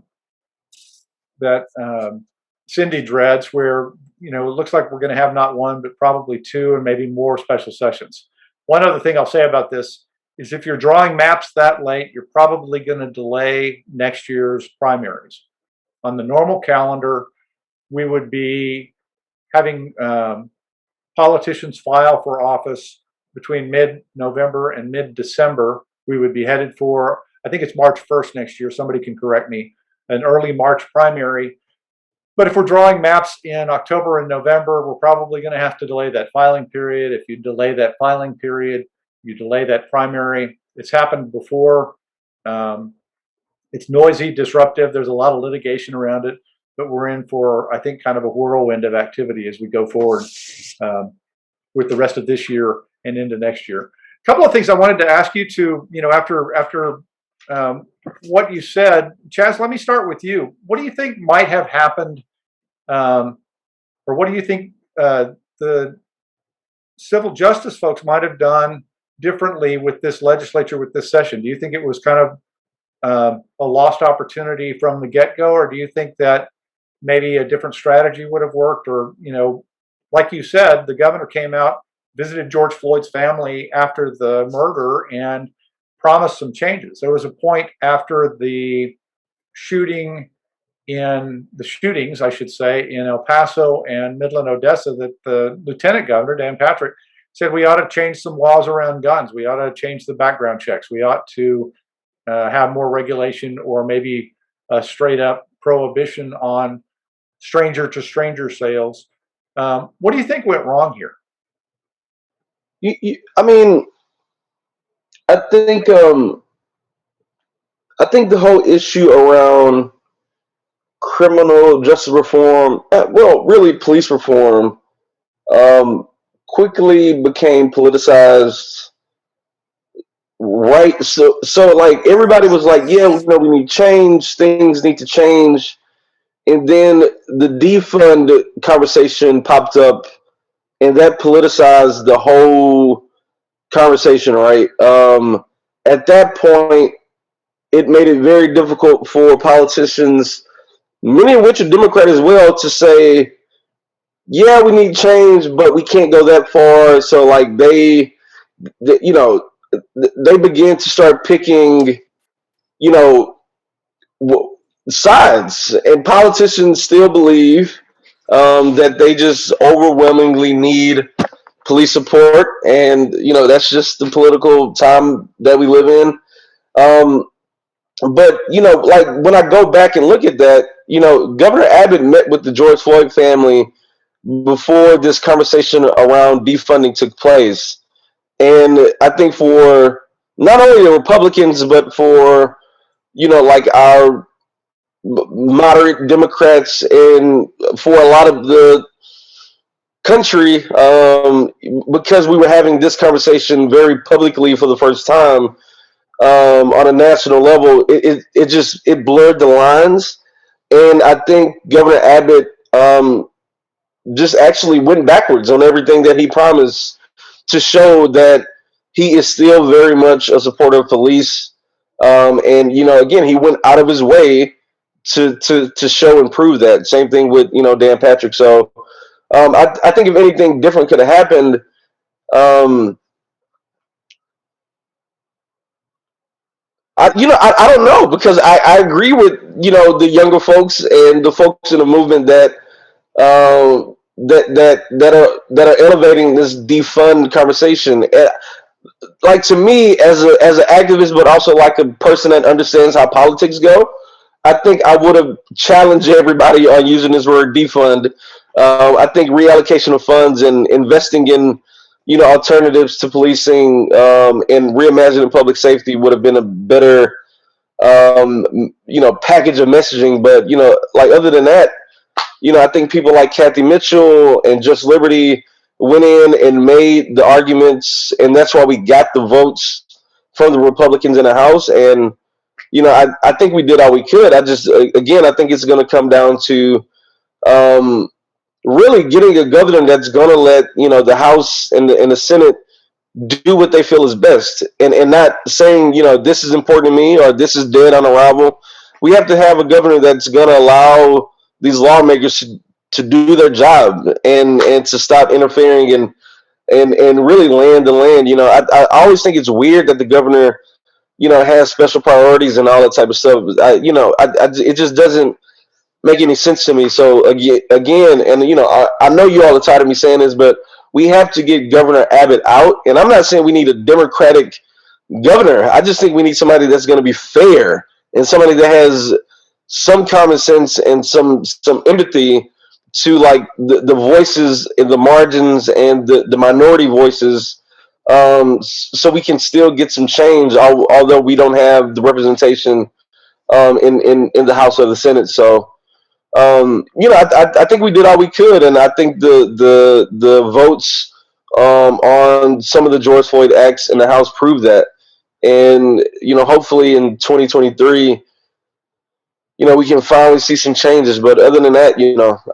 Cindy dreads where, it looks like we're going to have not one, but probably two and maybe more special sessions. One other thing I'll say about this is if you're drawing maps that late, you're probably going to delay next year's primaries. On the normal calendar, we would be having politicians file for office between mid-November and mid-December. We would be headed for, I think it's March 1st next year, somebody can correct me, an early March primary. But if we're drawing maps in October and November, we're probably going to have to delay that filing period. If you delay that filing period, you delay that primary. It's happened before. it's noisy, disruptive. There's a lot of litigation around it, but we're in for, I think, kind of a whirlwind of activity as we go forward with the rest of this year and into next year. A couple of things I wanted to ask you to, after what you said, Chaz, let me start with you. What do you think might have happened, or what do you think the civil justice folks might have done differently with this legislature, with this session? Do you think it was kind of a lost opportunity from the get-go, or do you think that maybe a different strategy would have worked? Or, like you said, the governor came out, visited George Floyd's family after the murder and promised some changes. There was a point after the shootings, I should say, in El Paso and Midland, Odessa, that the Lieutenant Governor, Dan Patrick, said we ought to change some laws around guns. We ought to change the background checks. We ought to have more regulation, or maybe a straight up prohibition on stranger to stranger sales. What do you think went wrong here? I mean, I think the whole issue around criminal justice reform, well, really police reform, quickly became politicized. Right. So like everybody was like, yeah, we need change. Things need to change. And then the defund conversation popped up, and that politicized the whole conversation, right? At that point, it made it very difficult for politicians, many of which are Democrat as well, to say, yeah, we need change, but we can't go that far. So like they began to start picking, sides, and politicians still believe that they just overwhelmingly need police support, and that's just the political time that we live in. But like when I go back and look at that, Governor Abbott met with the George Floyd family before this conversation around defunding took place. And I think for not only the Republicans, but for, like our moderate Democrats, and for a lot of the country, because we were having this conversation very publicly for the first time on a national level, it blurred the lines. And I think Governor Abbott just actually went backwards on everything that he promised, to show that he is still very much a supporter of police. And again, he went out of his way to show and prove that. Same thing with Dan Patrick. So I think if anything different could have happened, I don't know, because I agree with the younger folks and the folks in the movement that that are elevating this defund conversation. Like, to me, as an activist, but also like a person that understands how politics go, I think I would have challenged everybody on using this word defund. I think reallocation of funds and investing in alternatives to policing and reimagining public safety would have been a better package of messaging. But like, other than that, I think people like Kathy Mitchell and Just Liberty went in and made the arguments, and that's why we got the votes from the Republicans in the House. And I think we did all we could. I think it's going to come down to really getting a governor that's going to let the House and the Senate do what they feel is best, and not saying this is important to me or this is dead on arrival. We have to have a governor that's going to allow these lawmakers to do their job and to stop interfering and really land the land. I always think it's weird that the governor has special priorities and all that type of stuff. It just doesn't make any sense to me. So again, and I know you all are tired of me saying this, but we have to get Governor Abbott out. And I'm not saying we need a Democratic governor. I just think we need somebody that's going to be fair, and somebody that has some common sense and some empathy to like the voices in the margins and the minority voices, so we can still get some change, although we don't have the representation in the House or the Senate. So, I think we did all we could, and I think the votes on some of the George Floyd acts in the House prove that. And hopefully in 2023, we can finally see some changes. But other than that,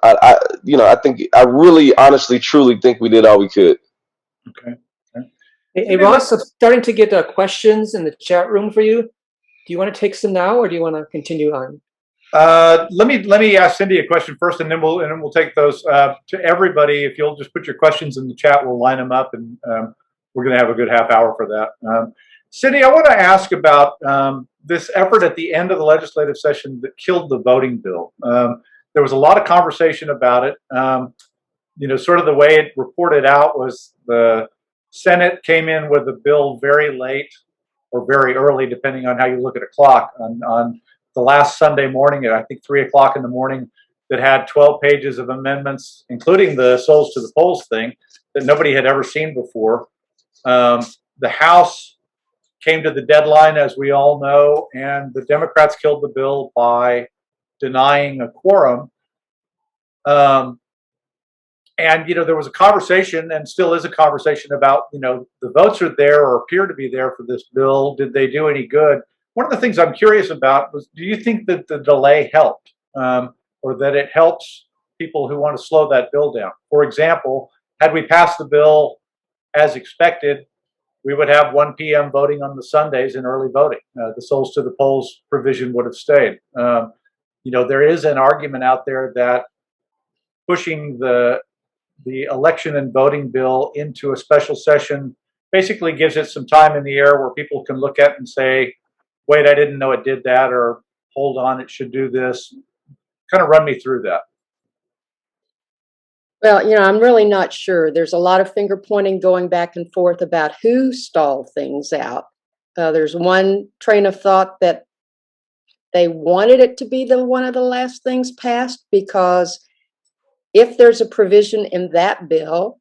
I think I really, honestly, truly think we did all we could. Okay. Hey, Ross, I'm starting to get questions in the chat room for you. Do you want to take some now, or do you want to continue on? Let me ask Cinde a question first, and then we'll take those to everybody. If you'll just put your questions in the chat, we'll line them up, and we're going to have a good half hour for that. Cinde, I want to ask about this effort at the end of the legislative session that killed the voting bill. There was a lot of conversation about it. Sort of the way it reported out was the Senate came in with a bill very late or very early, depending on how you look at a clock, on the last Sunday morning at I think 3 o'clock in the morning, that had 12 pages of amendments, including the souls to the polls thing that nobody had ever seen before. The House came to the deadline, as we all know, and the Democrats killed the bill by denying a quorum. And there was a conversation, and still is a conversation, about the votes are there or appear to be there for this bill. Did they do any good? One of the things I'm curious about was, do you think that the delay helped, or that it helps people who want to slow that bill down? For example, had we passed the bill as expected, we would have 1 p.m. voting on the Sundays and early voting. The souls to the polls provision would have stayed. There is an argument out there that pushing the election and voting bill into a special session basically gives it some time in the air where people can look at it and say, wait, I didn't know it did that, or hold on, it should do this. Kind of run me through that. Well, I'm really not sure. There's a lot of finger pointing going back and forth about who stalled things out. There's one train of thought that they wanted it to be one of the last things passed, because if there's a provision in that bill,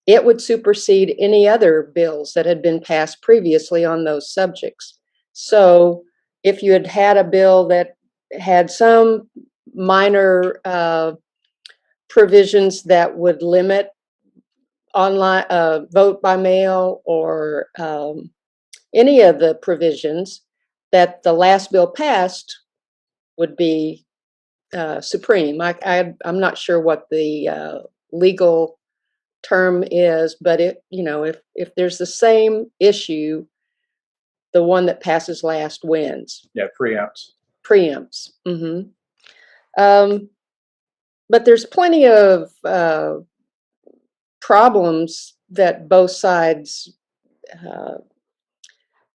it would supersede any other bills that had been passed previously on those subjects. So if you had had a bill that had some minor provisions that would limit online vote by mail, or any of the provisions, that the last bill passed would be supreme. I'm not sure what the legal term is, but if there's the same issue, the one that passes last wins. Yeah, preempts. Mm-hmm. But there's plenty of problems that both sides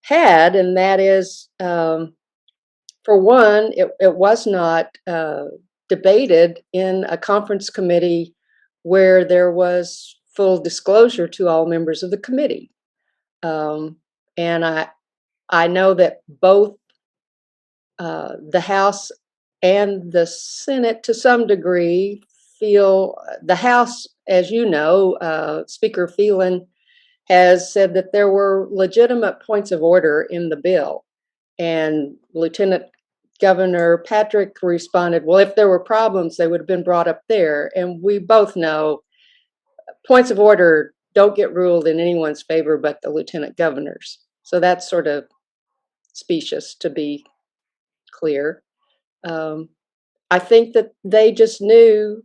had, and that is, for one, it was not debated in a conference committee where there was full disclosure to all members of the committee. And I know that both the House and the Senate, to some degree, feel, the House, as you know, Speaker Phelan has said that there were legitimate points of order in the bill. And Lieutenant Governor Patrick responded, well, if there were problems, they would have been brought up there. And we both know points of order don't get ruled in anyone's favor but the lieutenant governor's. So that's sort of specious, to be clear. I think that they just knew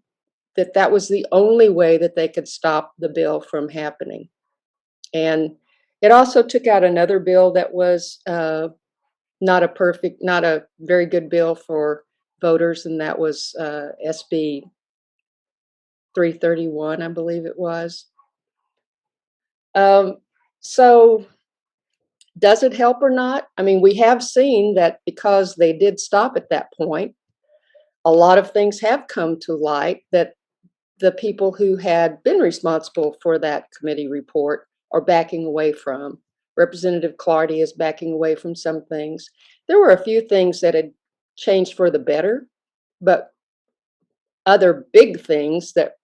that that was the only way that they could stop the bill from happening. And it also took out another bill that was not a very good bill for voters, and that was SB 331, I believe it was. So does it help or not? I mean, we have seen that because they did stop at that point, a lot of things have come to light that the people who had been responsible for that committee report are backing away from. Representative Clardy is backing away from some things. There were a few things that had changed for the better, but other big things that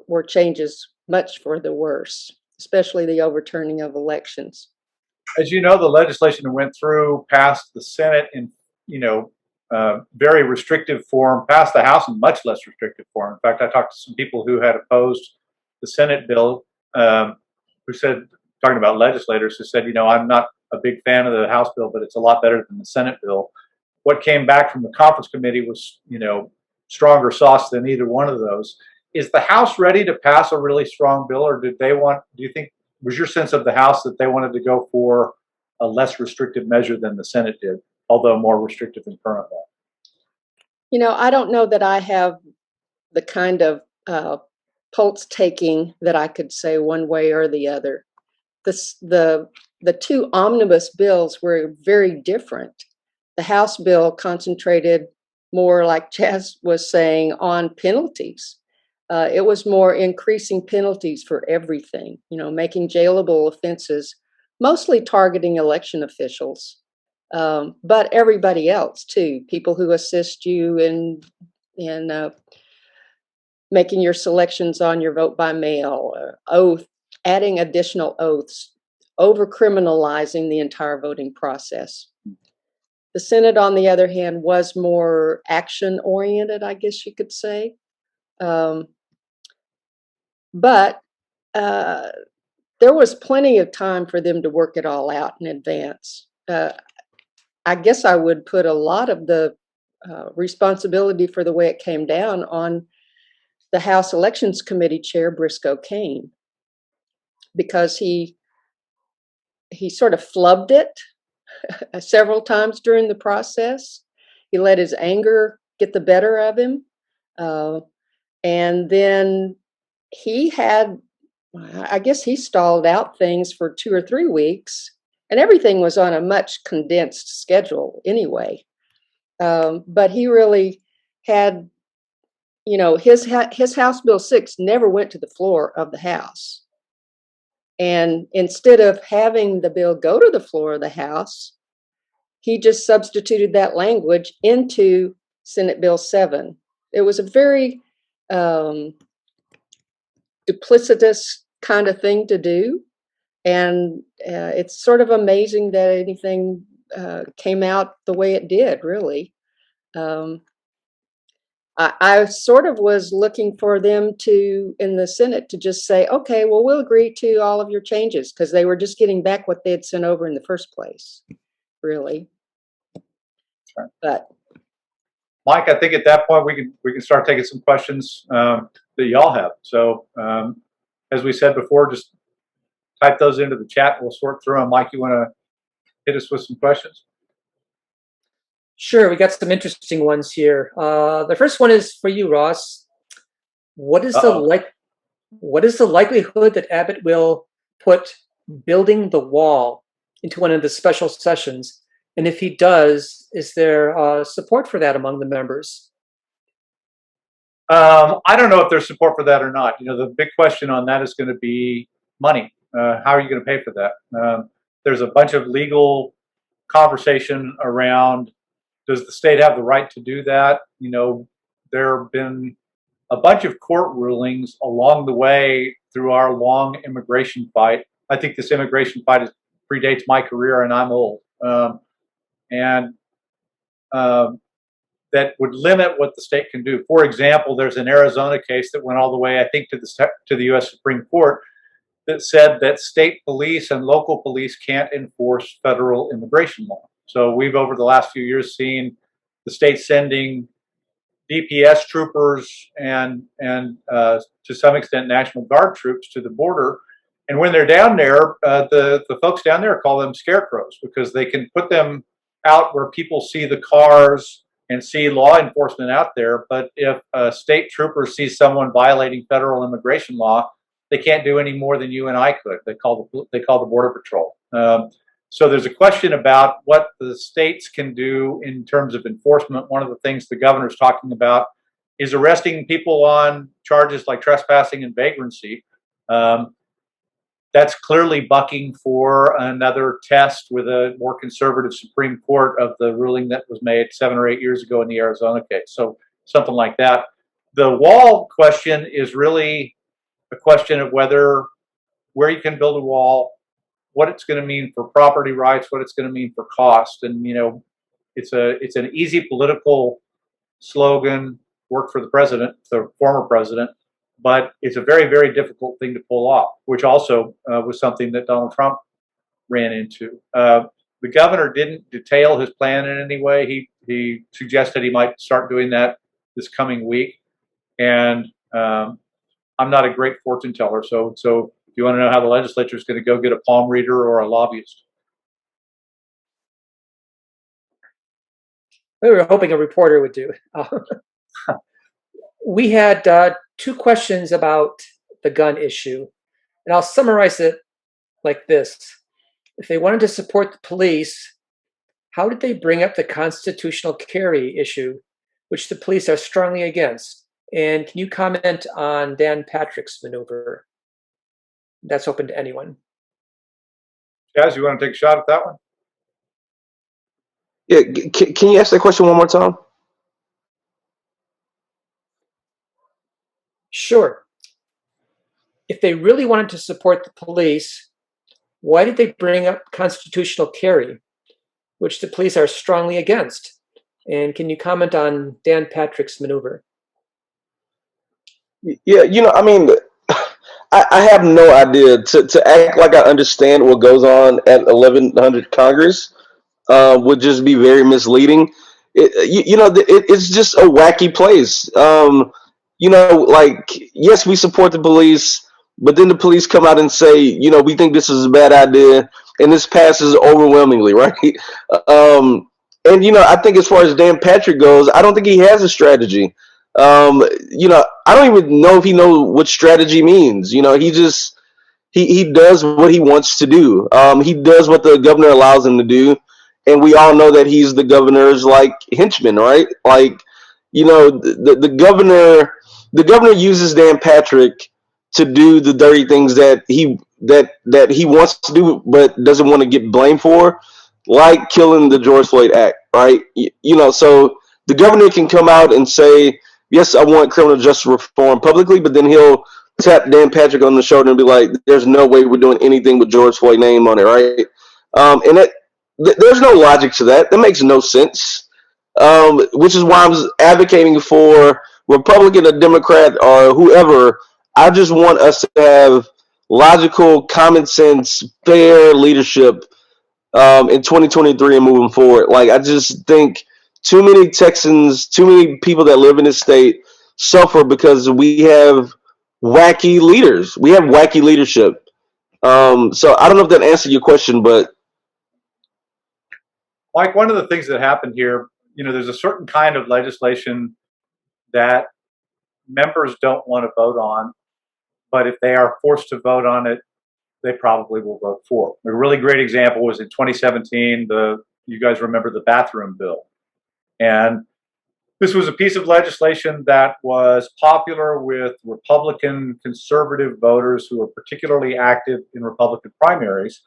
were changes much for the worse, especially the overturning of elections. As you know, the legislation that went through passed the Senate in very restrictive form, passed the House in much less restrictive form. In fact, I talked to some people who had opposed the Senate bill, who said, talking about legislators who said, I'm not a big fan of the House bill, but it's a lot better than the Senate bill. What came back from the conference committee was, stronger sauce than either one of those. Is the House ready to pass a really strong bill, or do you think, was your sense of the House that they wanted to go for a less restrictive measure than the Senate did, although more restrictive than current law? I don't know that I have the kind of pulse taking that I could say one way or the other. The two omnibus bills were very different. The House bill concentrated more, like Chaz was saying, on penalties. It was more increasing penalties for everything, making jailable offenses, mostly targeting election officials, but everybody else too, people who assist you in making your selections on your vote by mail, oath, adding additional oaths, over criminalizing the entire voting process. The Senate, on the other hand, was more action oriented, I guess you could say. But there was plenty of time for them to work it all out in advance. I guess I would put a lot of the responsibility for the way it came down on the House Elections Committee Chair, Briscoe Cain, because he sort of flubbed it several times during the process. He let his anger get the better of him. And then I guess he stalled out things for 2 or 3 weeks, and everything was on a much condensed schedule anyway. But he really had, his House Bill 6 never went to the floor of the House. And instead of having the bill go to the floor of the House, he just substituted that language into Senate Bill 7. It was a very duplicitous kind of thing to do. And it's sort of amazing that anything came out the way it did, really. I sort of was looking for them to, in the Senate, to just say, okay, well, we'll agree to all of your changes, because they were just getting back what they had sent over in the first place, really. Sure. But Mike, I think at that point we can start taking some questions that y'all have. So as we said before, just type those into the chat. We'll sort through them. Mike, you want to hit us with some questions? Sure, we got some interesting ones here. The first one is for you, Ross. What is the likelihood that Abbott will put building the wall into one of the special sessions? And if he does, is there support for that among the members? I don't know if there's support for that or not. The big question on that is going to be money. How are you going to pay for that? There's a bunch of legal conversation around, does the state have the right to do that? There have been a bunch of court rulings along the way through our long immigration fight. I think this immigration fight predates my career, and I'm old. That would limit what the state can do. For example, there's an Arizona case that went all the way, I think, to the U.S. Supreme Court that said that state police and local police can't enforce federal immigration law. So we've, over the last few years, seen the state sending DPS troopers and to some extent National Guard troops to the border. And when they're down there, the folks down there call them scarecrows, because they can put them out where people see the cars and see law enforcement out there. But if a state trooper sees someone violating federal immigration law, they can't do any more than you and I could. They call the Border Patrol. So there's a question about what the states can do in terms of enforcement. One of the things the governor's talking about is arresting people on charges like trespassing and vagrancy. That's clearly bucking for another test with a more conservative Supreme Court of the ruling that was made 7 or 8 years ago in the Arizona case. So something like that. The wall question is really a question of where you can build a wall, what it's going to mean for property rights, what it's going to mean for cost. And, it's an easy political slogan, work for the president, the former president, but it's a very, very difficult thing to pull off, which also was something that Donald Trump ran into. The governor didn't detail his plan in any way. He suggested he might start doing that this coming week. And I'm not a great fortune teller, so if you want to know how the legislature is going to go, get a palm reader or a lobbyist. We were hoping a reporter would do. We had 2 questions about the gun issue, and I'll summarize it like this. If they wanted to support the police, how did they bring up the constitutional carry issue, which the police are strongly against? And can you comment on Dan Patrick's maneuver? That's open to anyone. Jazz, you want to take a shot at that one? Yeah, can you ask that question one more time? Sure. If they really wanted to support the police, why did they bring up constitutional carry, which the police are strongly against? And can you comment on Dan Patrick's maneuver? Yeah, I mean, I have no idea. To act like I understand what goes on at 1100 Congress would just be very misleading. It's just a wacky place. Like, yes, we support the police, but then the police come out and say, we think this is a bad idea, and this passes overwhelmingly, right? I think as far as Dan Patrick goes, I don't think he has a strategy. I don't even know if he knows what strategy means. He does what he wants to do. He does what the governor allows him to do, and we all know that he's the governor's like henchman, right? Like, the governor uses Dan Patrick to do the dirty things that he wants to do, but doesn't want to get blamed for, like killing the George Floyd Act, right? So the governor can come out and say, yes, I want criminal justice reform publicly, but then he'll tap Dan Patrick on the shoulder and be like, there's no way we're doing anything with George Floyd's name on it, right? There's no logic to that. That makes no sense, which is why I was advocating for Republican or Democrat or whoever. I just want us to have logical, common sense, fair leadership in 2023 and moving forward. Like, I just think too many Texans, too many people that live in this state suffer because we have wacky leaders. We have wacky leadership. So I don't know if that answered your question, but Like, one of the things that happened here, there's a certain kind of legislation that members don't want to vote on, but if they are forced to vote on it, they probably will vote for it. A really great example was in 2017, you guys remember the bathroom bill. And this was a piece of legislation that was popular with Republican conservative voters who were particularly active in Republican primaries.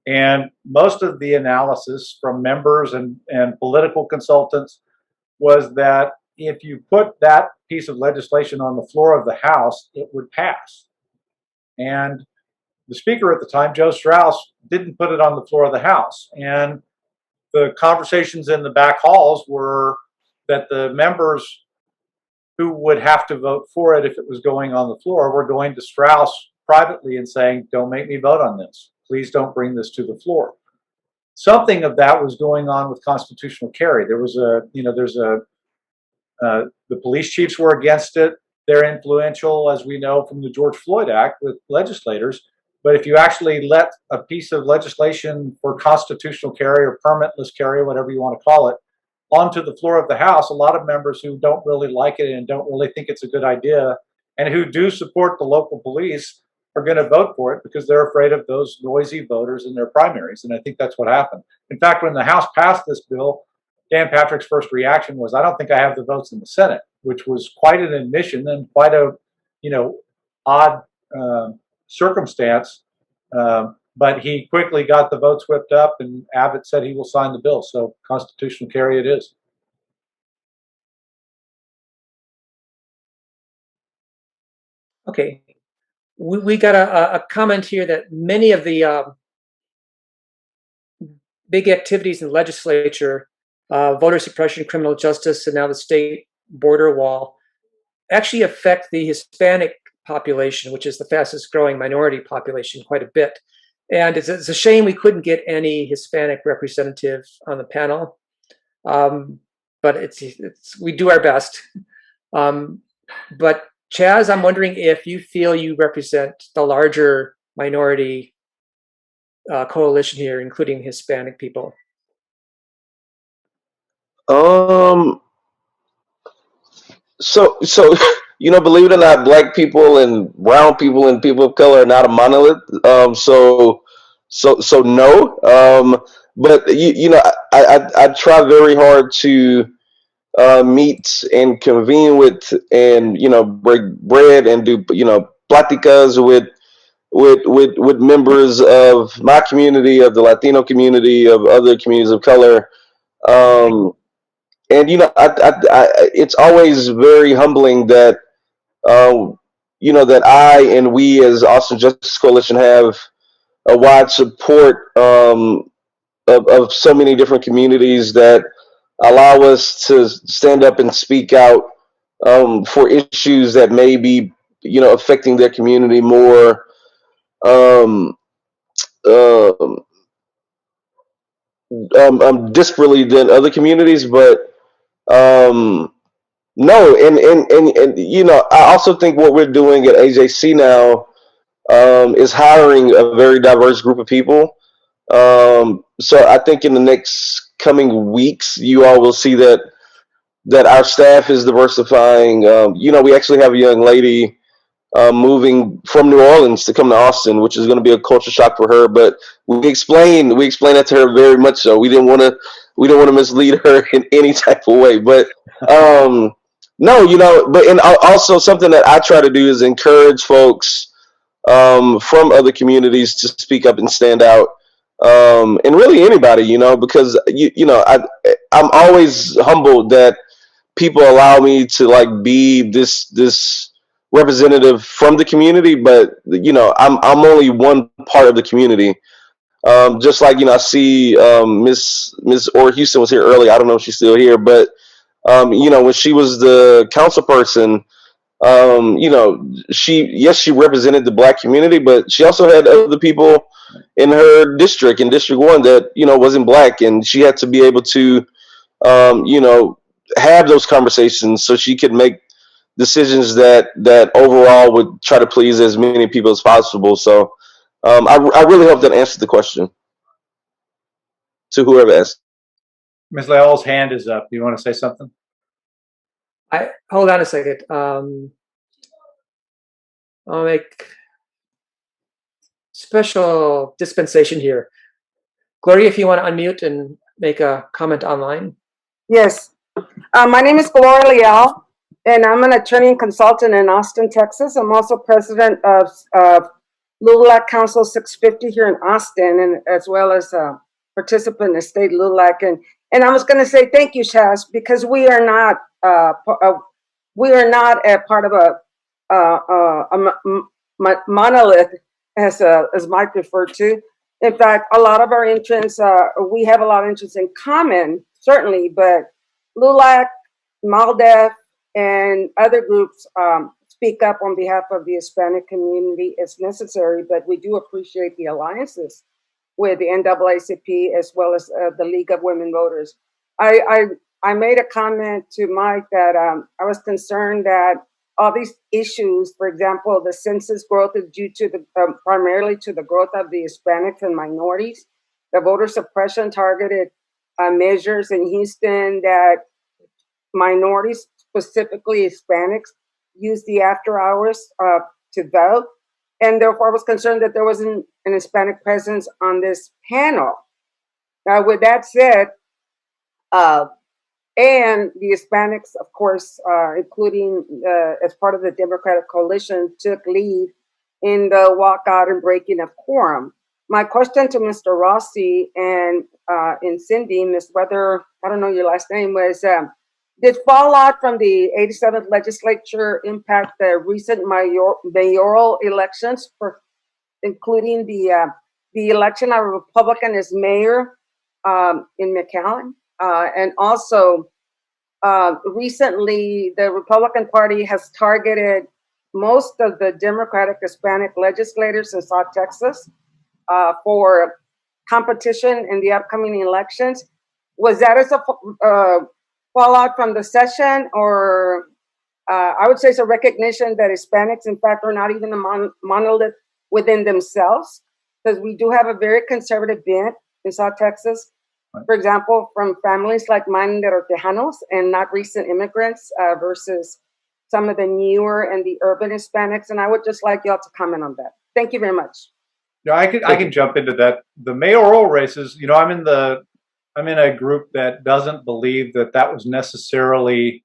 And most of the analysis from members and political consultants was that if you put that piece of legislation on the floor of the House, it would pass. And the speaker at the time, Joe Strauss, didn't put it on the floor of the House. And the conversations in the back halls were that the members who would have to vote for it if it was going on the floor were going to Strauss privately and saying, don't make me vote on this. Please don't bring this to the floor. Something of that was going on with constitutional carry. There was the police chiefs were against it. They're influential, as we know, from the George Floyd Act with legislators. But if you actually let a piece of legislation for constitutional carry or permitless carry, whatever you want to call it, onto the floor of the House, a lot of members who don't really like it and don't really think it's a good idea and who do support the local police are going to vote for it because they're afraid of those noisy voters in their primaries. And I think that's what happened. In fact, when the House passed this bill, Dan Patrick's first reaction was, I don't think I have the votes in the Senate, which was quite an admission and quite a, odd circumstance. But he quickly got the votes whipped up, and Abbott said he will sign the bill. So constitutional carry it is. Okay. We got a comment here that many of the big activities in the legislature voter suppression, criminal justice, and now the state border wall actually affect the Hispanic population, which is the fastest growing minority population, quite a bit. And it's a shame we couldn't get any Hispanic representative on the panel, but we do our best. But Chaz, I'm wondering if you feel you represent the larger minority coalition here, including Hispanic people. So believe it or not, black people and brown people and people of color are not a monolith. So no. But I try very hard to meet and convene with, and break bread and do platicas with members of my community, of the Latino community, of other communities of color. And it's always very humbling that that I and we as Austin Justice Coalition have a wide support of so many different communities that allow us to stand up and speak out for issues that may be affecting their community more disparately than other communities. But no, and I also think what we're doing at AJC now is hiring a very diverse group of people. So I think in the next coming weeks, you all will see that our staff is diversifying. We actually have a young lady moving from New Orleans to come to Austin, which is going to be a culture shock for her. But we explained that to her very much so. We didn't want to mislead her in any type of way. But no, but and also something that I try to do is encourage folks from other communities to speak up and stand out. And really anybody, because I'm always humbled that people allow me to be this representative from the community, but I'm only one part of the community. Just like I see Miss Orr Houston was here earlier. I don't know if she's still here, but when she was the council person, she represented the black community, but she also had other people in her district, in District 1, that wasn't black, and she had to be able to have those conversations so she could make decisions that overall would try to please as many people as possible. So I really hope that answered the question to whoever asked. Ms. Leal's hand is up. Do you want to say something? Hold on a second. I'll make special dispensation here. Gloria, if you want to unmute and make a comment online. Yes. My name is Gloria Leal, and I'm an attorney and consultant in Austin, Texas. I'm also president of LULAC Council 650 here in Austin, and as well as a participant in the state LULAC. And I was going to say thank you, Chaz, because we are not a part of a monolith, as Mike referred to. In fact, a lot of our interests, we have a lot of interests in common, certainly, but LULAC, MALDEF, and other groups speak up on behalf of the Hispanic community as necessary, but we do appreciate the alliances with the NAACP as well as the League of Women Voters. I made a comment to Mike that I was concerned that all these issues, for example, the census growth is due to primarily to the growth of the Hispanics and minorities. The voter suppression targeted measures in Houston that minorities, specifically Hispanics, use the after hours to vote. And therefore I was concerned that there wasn't an Hispanic presence on this panel. Now, with that said, and the Hispanics, of course, including as part of the Democratic coalition, took lead in the walkout and breaking of quorum. My question to Mr. Rossi and in Cinde, Ms. Weather, I don't know your last name, was did fallout from the 87th legislature impact the recent mayoral elections, including the election of a Republican as mayor in McAllen? And also, recently, the Republican Party has targeted most of the Democratic Hispanic legislators in South Texas for competition in the upcoming elections. Was that as a fallout from the session, or I would say it's a recognition that Hispanics, in fact, are not even a monolith within themselves, because we do have a very conservative bent in South Texas. For example, from families like mine that are Tejanos and not recent immigrants versus some of the newer and the urban Hispanics. And I would just like y'all to comment on that. Thank you very much. Yeah, I can jump into that. The mayoral races, you know, I'm in a group that doesn't believe that that was necessarily.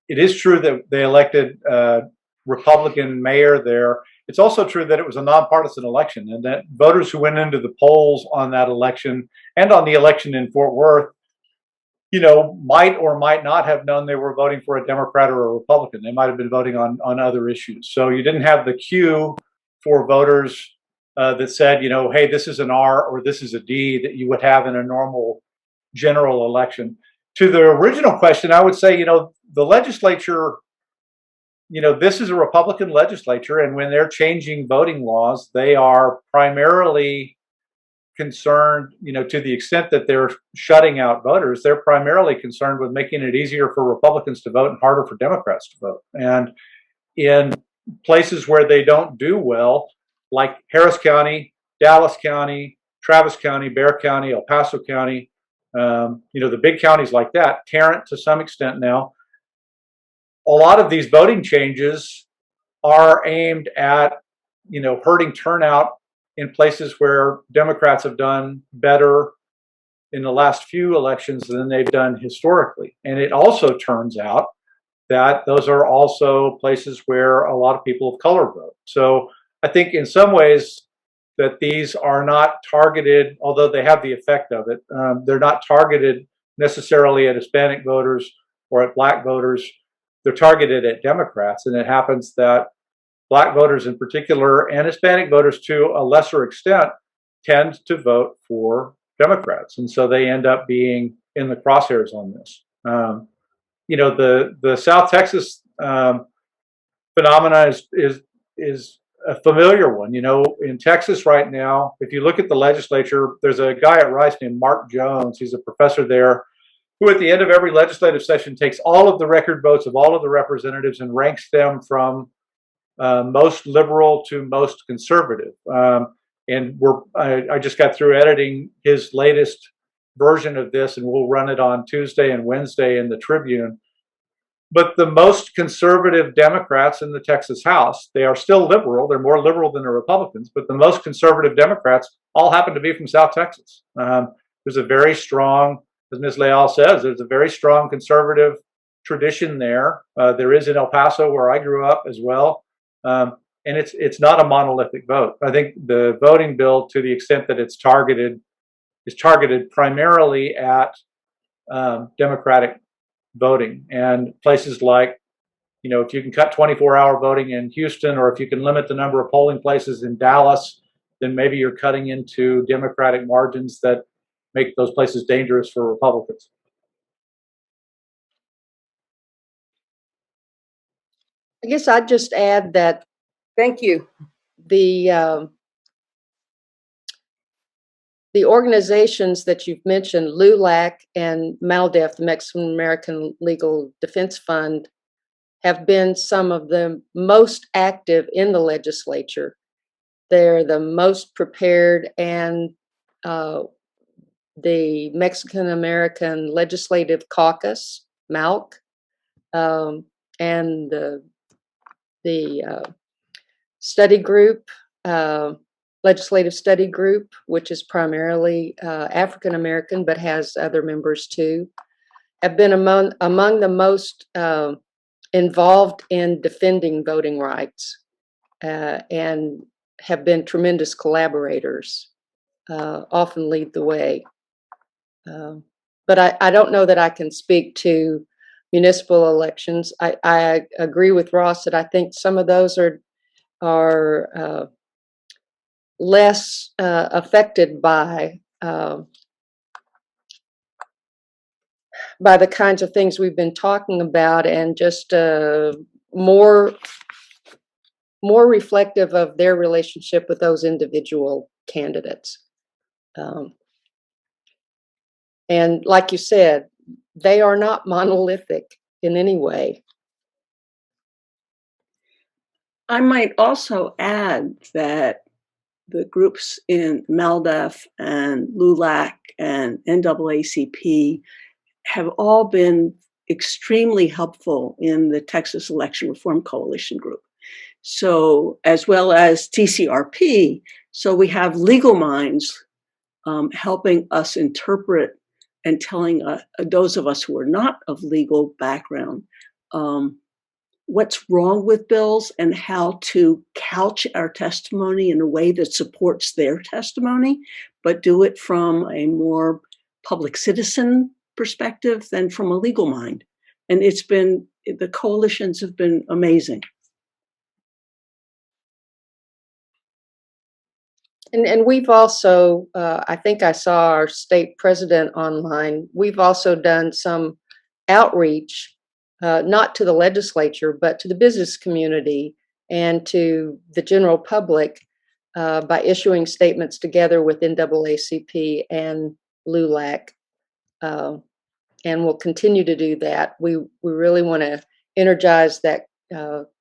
It is true that they elected a Republican mayor there. It's also true that it was a nonpartisan election, and that voters who went into the polls on that election and on the election in Fort Worth, you know, might or might not have known they were voting for a Democrat or a Republican. They might have been voting on other issues. So you didn't have the queue for voters that said, you know, hey, this is an R or this is a D that you would have in a normal general election. To the original question, I would say, you know, the legislature, you know, this is a Republican legislature, and when they're changing voting laws, they are primarily concerned, you know, to the extent that they're shutting out voters, they're primarily concerned with making it easier for Republicans to vote and harder for Democrats to vote. And in places where they don't do well, like Harris County, Dallas County, Travis County, Bexar County, El Paso County, you know, the big counties like that, Tarrant to some extent now, a lot of these voting changes are aimed at, you know, hurting turnout in places where Democrats have done better in the last few elections than they've done historically. And it also turns out that those are also places where a lot of people of color vote. So I think in some ways that these are not targeted, although they have the effect of it, they're not targeted necessarily at Hispanic voters or at Black voters. They're targeted at Democrats, and it happens that Black voters in particular and Hispanic voters to a lesser extent tend to vote for Democrats, and so they end up being in the crosshairs on this. You know, the South Texas phenomena is a familiar one. You know, in Texas right now, if you look at the legislature, there's a guy at Rice named Mark Jones. He's a professor there, who at the end of every legislative session takes all of the record votes of all of the representatives and ranks them from most liberal to most conservative. And I just got through editing his latest version of this, and we'll run it on Tuesday and Wednesday in the Tribune. But the most conservative Democrats in the Texas House, they are still liberal. They're more liberal than the Republicans, but the most conservative Democrats all happen to be from South Texas. There's a very strong, as Ms. Leal says, there's a very strong conservative tradition there. There is in El Paso, where I grew up, as well. And it's not a monolithic vote. I think the voting bill, to the extent that it's targeted, is targeted primarily at Democratic voting, and places like, you know, if you can cut 24-hour voting in Houston, or if you can limit the number of polling places in Dallas, then maybe you're cutting into Democratic margins that make those places dangerous for Republicans. I guess I'd just add that Thank you. the organizations that you've mentioned, LULAC and MALDEF, the Mexican American Legal Defense Fund, have been some of the most active in the legislature. They're the most prepared, and the Mexican American Legislative Caucus, MALC, and the study group, legislative study group, which is primarily African American but has other members too, have been among the most involved in defending voting rights, and have been tremendous collaborators, often lead the way. But I don't know that I can speak to municipal elections. I agree with Ross that I think some of those are less affected by by the kinds of things we've been talking about, and just more reflective of their relationship with those individual candidates. And like you said, they are not monolithic in any way. I might also add that the groups in MALDEF and LULAC and NAACP have all been extremely helpful in the Texas Election Reform Coalition group. So, as well as TCRP, so we have legal minds helping us interpret and telling those of us who are not of legal background what's wrong with bills and how to couch our testimony in a way that supports their testimony, but do it from a more public citizen perspective than from a legal mind. And the coalitions have been amazing. And we've also, I think I saw our state president online, we've also done some outreach, not to the legislature, but to the business community and to the general public by issuing statements together with NAACP and LULAC. And we'll continue to do that. We really want to energize that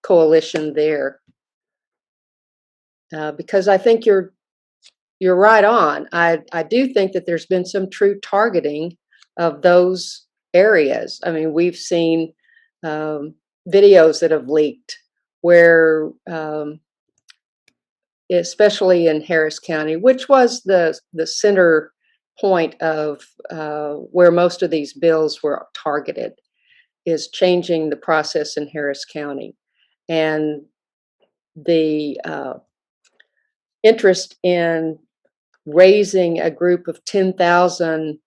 coalition there. Because I think you're right on. I do think that there's been some true targeting of those areas. I mean, we've seen videos that have leaked where, especially in Harris County, which was the center point of where most of these bills were targeted, is changing the process in Harris County. And the interest in raising a group of 10,000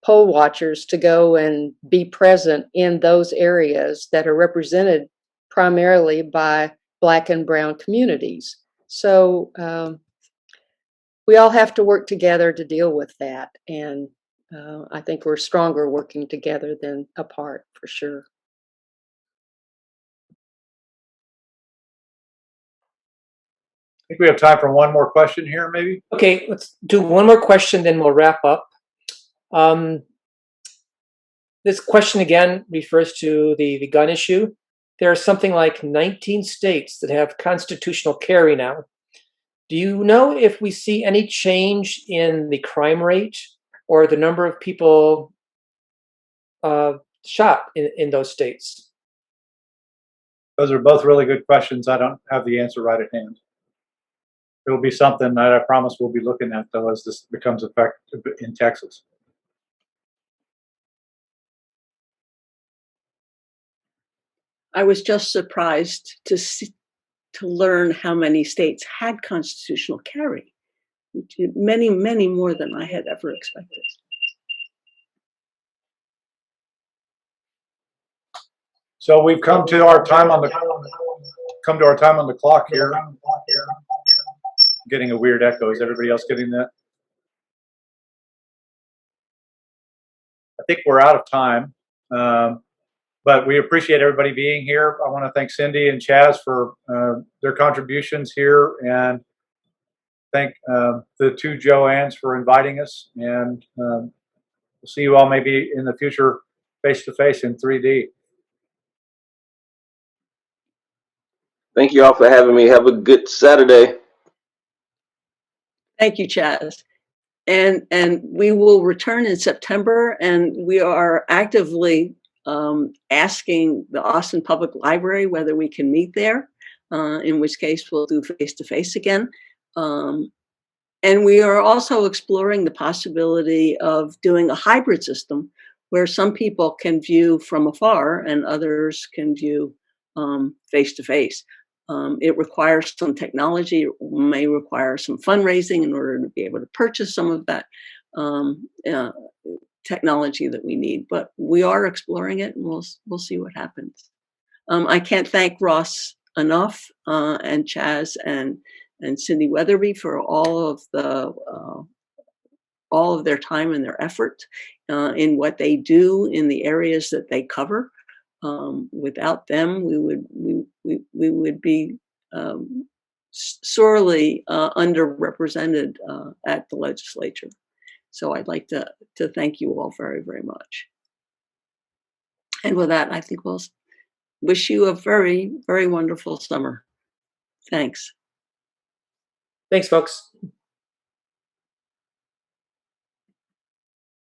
poll watchers to go and be present in those areas that are represented primarily by Black and brown communities. So we all have to work together to deal with that. And I think we're stronger working together than apart, for sure. I think we have time for one more question here, maybe. Okay, let's do one more question, then we'll wrap up. This question again refers to the gun issue. There are something like 19 states that have constitutional carry now. Do you know if we see any change in the crime rate or the number of people shot in those states? Those are both really good questions. I don't have the answer right at hand. It will be something that I promise we'll be looking at, though, as this becomes effective in Texas. I was just surprised to learn how many states had constitutional carry. Many, many more than I had ever expected. So we've come to our time on the clock here. Getting a weird echo. Is everybody else getting that? I think we're out of time, but we appreciate everybody being here. I want to thank Cinde and Chaz for their contributions here, and thank the two Joannes for inviting us. And we'll see you all maybe in the future face-to-face in 3D. Thank you all for having me. Have a good Saturday. Thank you, Chaz. And we will return in September, and we are actively asking the Austin Public Library whether we can meet there, in which case we'll do face-to-face again. And we are also exploring the possibility of doing a hybrid system where some people can view from afar and others can view face-to-face. It requires some technology. It may require some fundraising in order to be able to purchase some of that technology that we need. But we are exploring it, and we'll see what happens. I can't thank Ross enough, and Chaz and Cinde Weatherby for all all of their time and their effort in what they do in the areas that they cover. Without them, we would be sorely underrepresented at the legislature. So I'd like to thank you all very, very much. And with that, I think we'll wish you a very, very wonderful summer. Thanks. Thanks, folks.